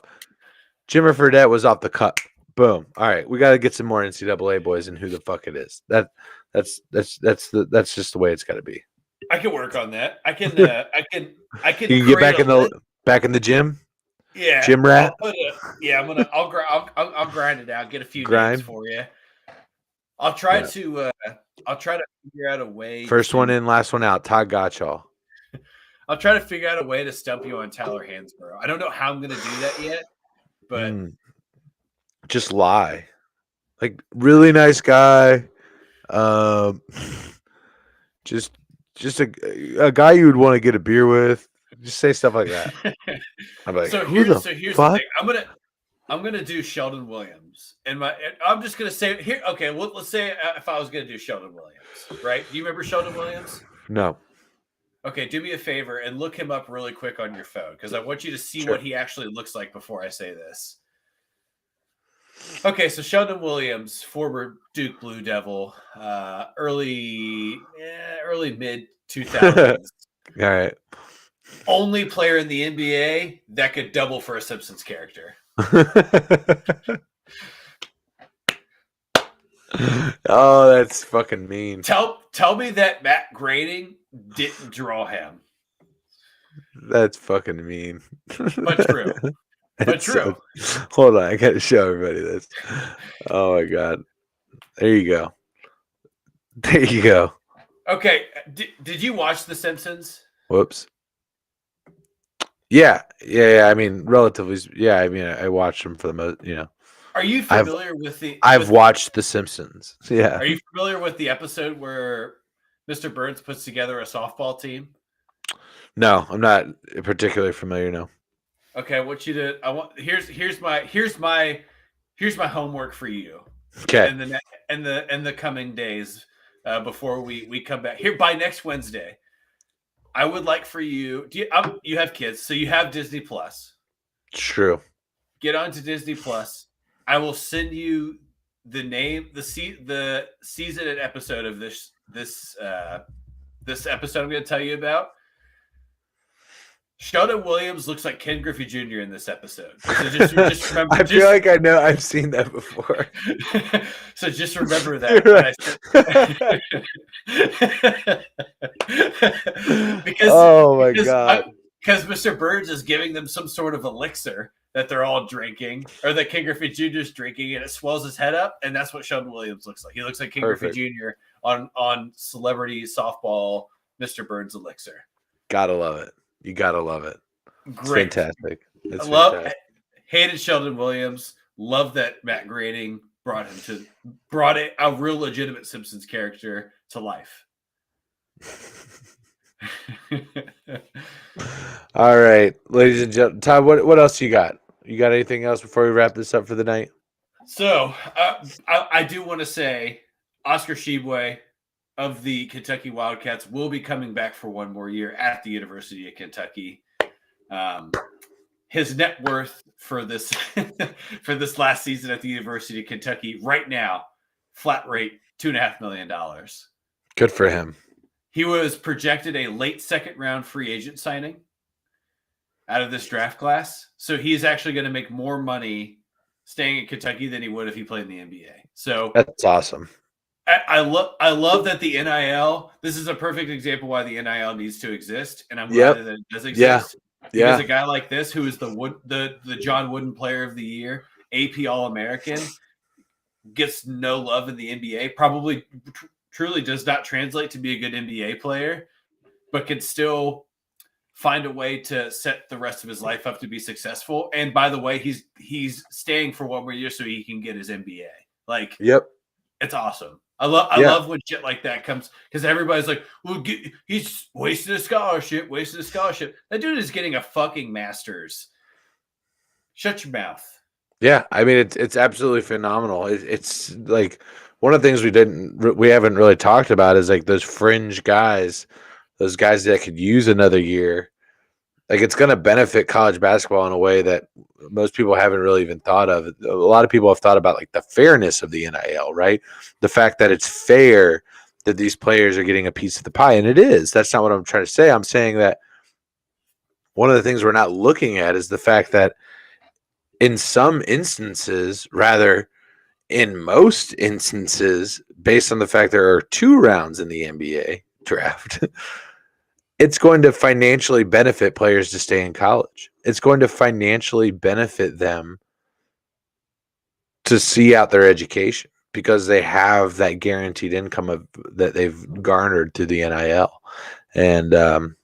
Jimmer Fredette was off the cup. Boom. All right, we got to get some more NCAA boys and who the fuck it is. That's just the way it's got to be. I can work on that. I can. You can get back in the gym. Yeah, gym rat. I'll grind it out. Get a few names for you. I'll try to figure out a way. First one in, last one out. Todd Gottschall. I'll try to figure out a way to stump you on Tyler Hansbrough. I don't know how I'm going to do that yet, but just lie. Like, really nice guy. Just a guy you would want to get a beer with. Just say stuff like that. I'm like, here's the thing. I'm gonna do Sheldon Williams, and I'm just gonna say here. Okay, well, let's say if I was gonna do Sheldon Williams, right? Do you remember Sheldon Williams? No. Okay, do me a favor and look him up really quick on your phone because I want you to see what he actually looks like before I say this. Okay, so Sheldon Williams, former Duke Blue Devil, early mid 2000s. All right. Only player in the NBA that could double for a Simpsons character. Oh, that's fucking mean. Tell me that Matt Groening didn't draw him. That's fucking mean. But true. But true. Hold on, I gotta show everybody this. Oh my god. There you go. There you go. Okay. Did you watch The Simpsons? Whoops. Yeah. I mean, relatively. Yeah. I mean, I watched them for the most. Are you familiar with the? I've watched The Simpsons. Yeah. Are you familiar with the episode where Mr. Burns puts together a softball team? No, I'm not particularly familiar. No. Okay, I want you to. Here's my homework for you. Okay. In the coming days, before we come back here by next Wednesday, I would like for you. You have kids, so you have Disney Plus. True. Get onto Disney Plus. I will send you the name, the season and episode of this episode I'm going to tell you about. Sheldon Williams looks like Ken Griffey Jr. in this episode. So just remember. I feel like I know I've seen that before. So just remember that. Because Mr. Burns is giving them some sort of elixir that they're all drinking, or that Ken Griffey Jr. is drinking, and it swells his head up, and that's what Sheldon Williams looks like. He looks like Ken Griffey Jr. on Celebrity Softball, Mr. Burns elixir. Gotta love it. You gotta love it. Great. It's fantastic. Hated Sheldon Williams. Love that Matt Groening brought a real legitimate Simpsons character to life. All right, ladies and gentlemen. Todd, what else you got? You got anything else before we wrap this up for the night? So I do want to say Oscar Tshiebwe of the Kentucky Wildcats will be coming back for one more year at the University of Kentucky. His net worth for this for this last season at the University of Kentucky right now, flat rate, $2.5 million. Good for him. He was projected a late second round free agent signing out of this draft class. So he's actually going to make more money staying in Kentucky than he would if he played in the NBA. So that's awesome. I love that the NIL, this is a perfect example why the NIL needs to exist. And I'm glad that it does exist. Because a guy like this, who is the John Wooden Player of the Year, AP All-American, gets no love in the NBA, probably truly does not translate to be a good NBA player, but can still find a way to set the rest of his life up to be successful. And by the way, he's staying for one more year so he can get his MBA. Like, it's awesome. I love when shit like that comes, because everybody's like, well, he's wasting a scholarship. That dude is getting a fucking master's. Shut your mouth. Yeah, I mean, it's absolutely phenomenal. It's like one of the things we haven't really talked about is like those fringe guys, those guys that could use another year. Like, it's going to benefit college basketball in a way that most people haven't really even thought of. A lot of people have thought about like the fairness of the NIL, right? The fact that it's fair that these players are getting a piece of the pie, and it is. That's not what I'm trying to say. I'm saying that one of the things we're not looking at is the fact that in some instances, rather in most instances, based on the fact there are 2 rounds in the NBA draft, it's going to financially benefit players to stay in college. It's going to financially benefit them to see out their education because they have that guaranteed income that they've garnered through the NIL. And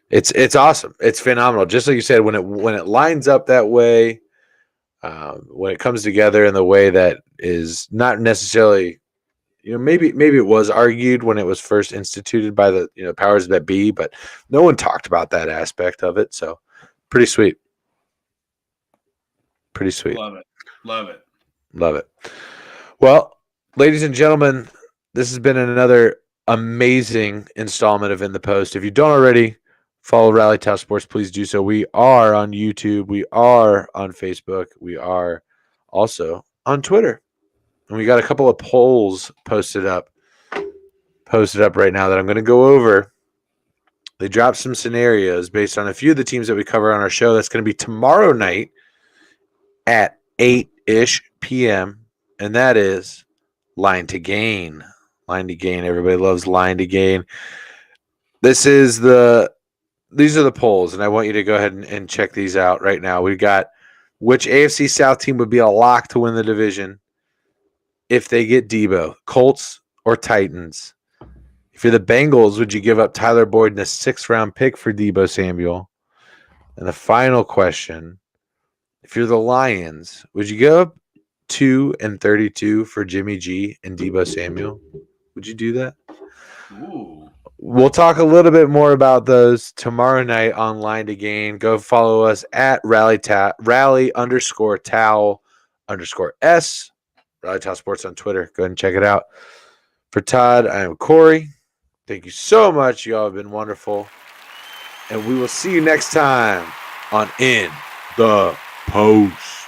it's awesome. It's phenomenal. Just like you said, when it lines up that way, when it comes together in the way that is not necessarily, maybe it was argued when it was first instituted by the powers that be, but no one talked about that aspect of it. So pretty sweet. Pretty sweet. Love it. Well, ladies and gentlemen, this has been another amazing installment of In the Post. If you don't already follow Rally Tau Sports, please do so. We are on YouTube. We are on Facebook. We are also on Twitter. And we got a couple of polls posted up right now that I'm going to go over. They dropped some scenarios based on a few of the teams that we cover on our show. That's going to be tomorrow night at 8-ish p.m. And that is Line to Gain. Line to Gain. Everybody loves Line to Gain. These are the polls, and I want you to go ahead and check these out right now. We've got which AFC South team would be a lock to win the division if they get Debo, Colts or Titans? If you're the Bengals, would you give up Tyler Boyd in a 6th-round pick for Debo Samuel? And the final question, if you're the Lions, would you give up 2 and 32 for Jimmy G and Debo Samuel? Would you do that? Ooh. We'll talk a little bit more about those tomorrow night on Line to Gain. Go follow us at rally_towel_s. Rally Tau Sports on Twitter. Go ahead and check it out. For Todd, I am Corey. Thank you so much. You all have been wonderful. And we will see you next time on In the Post.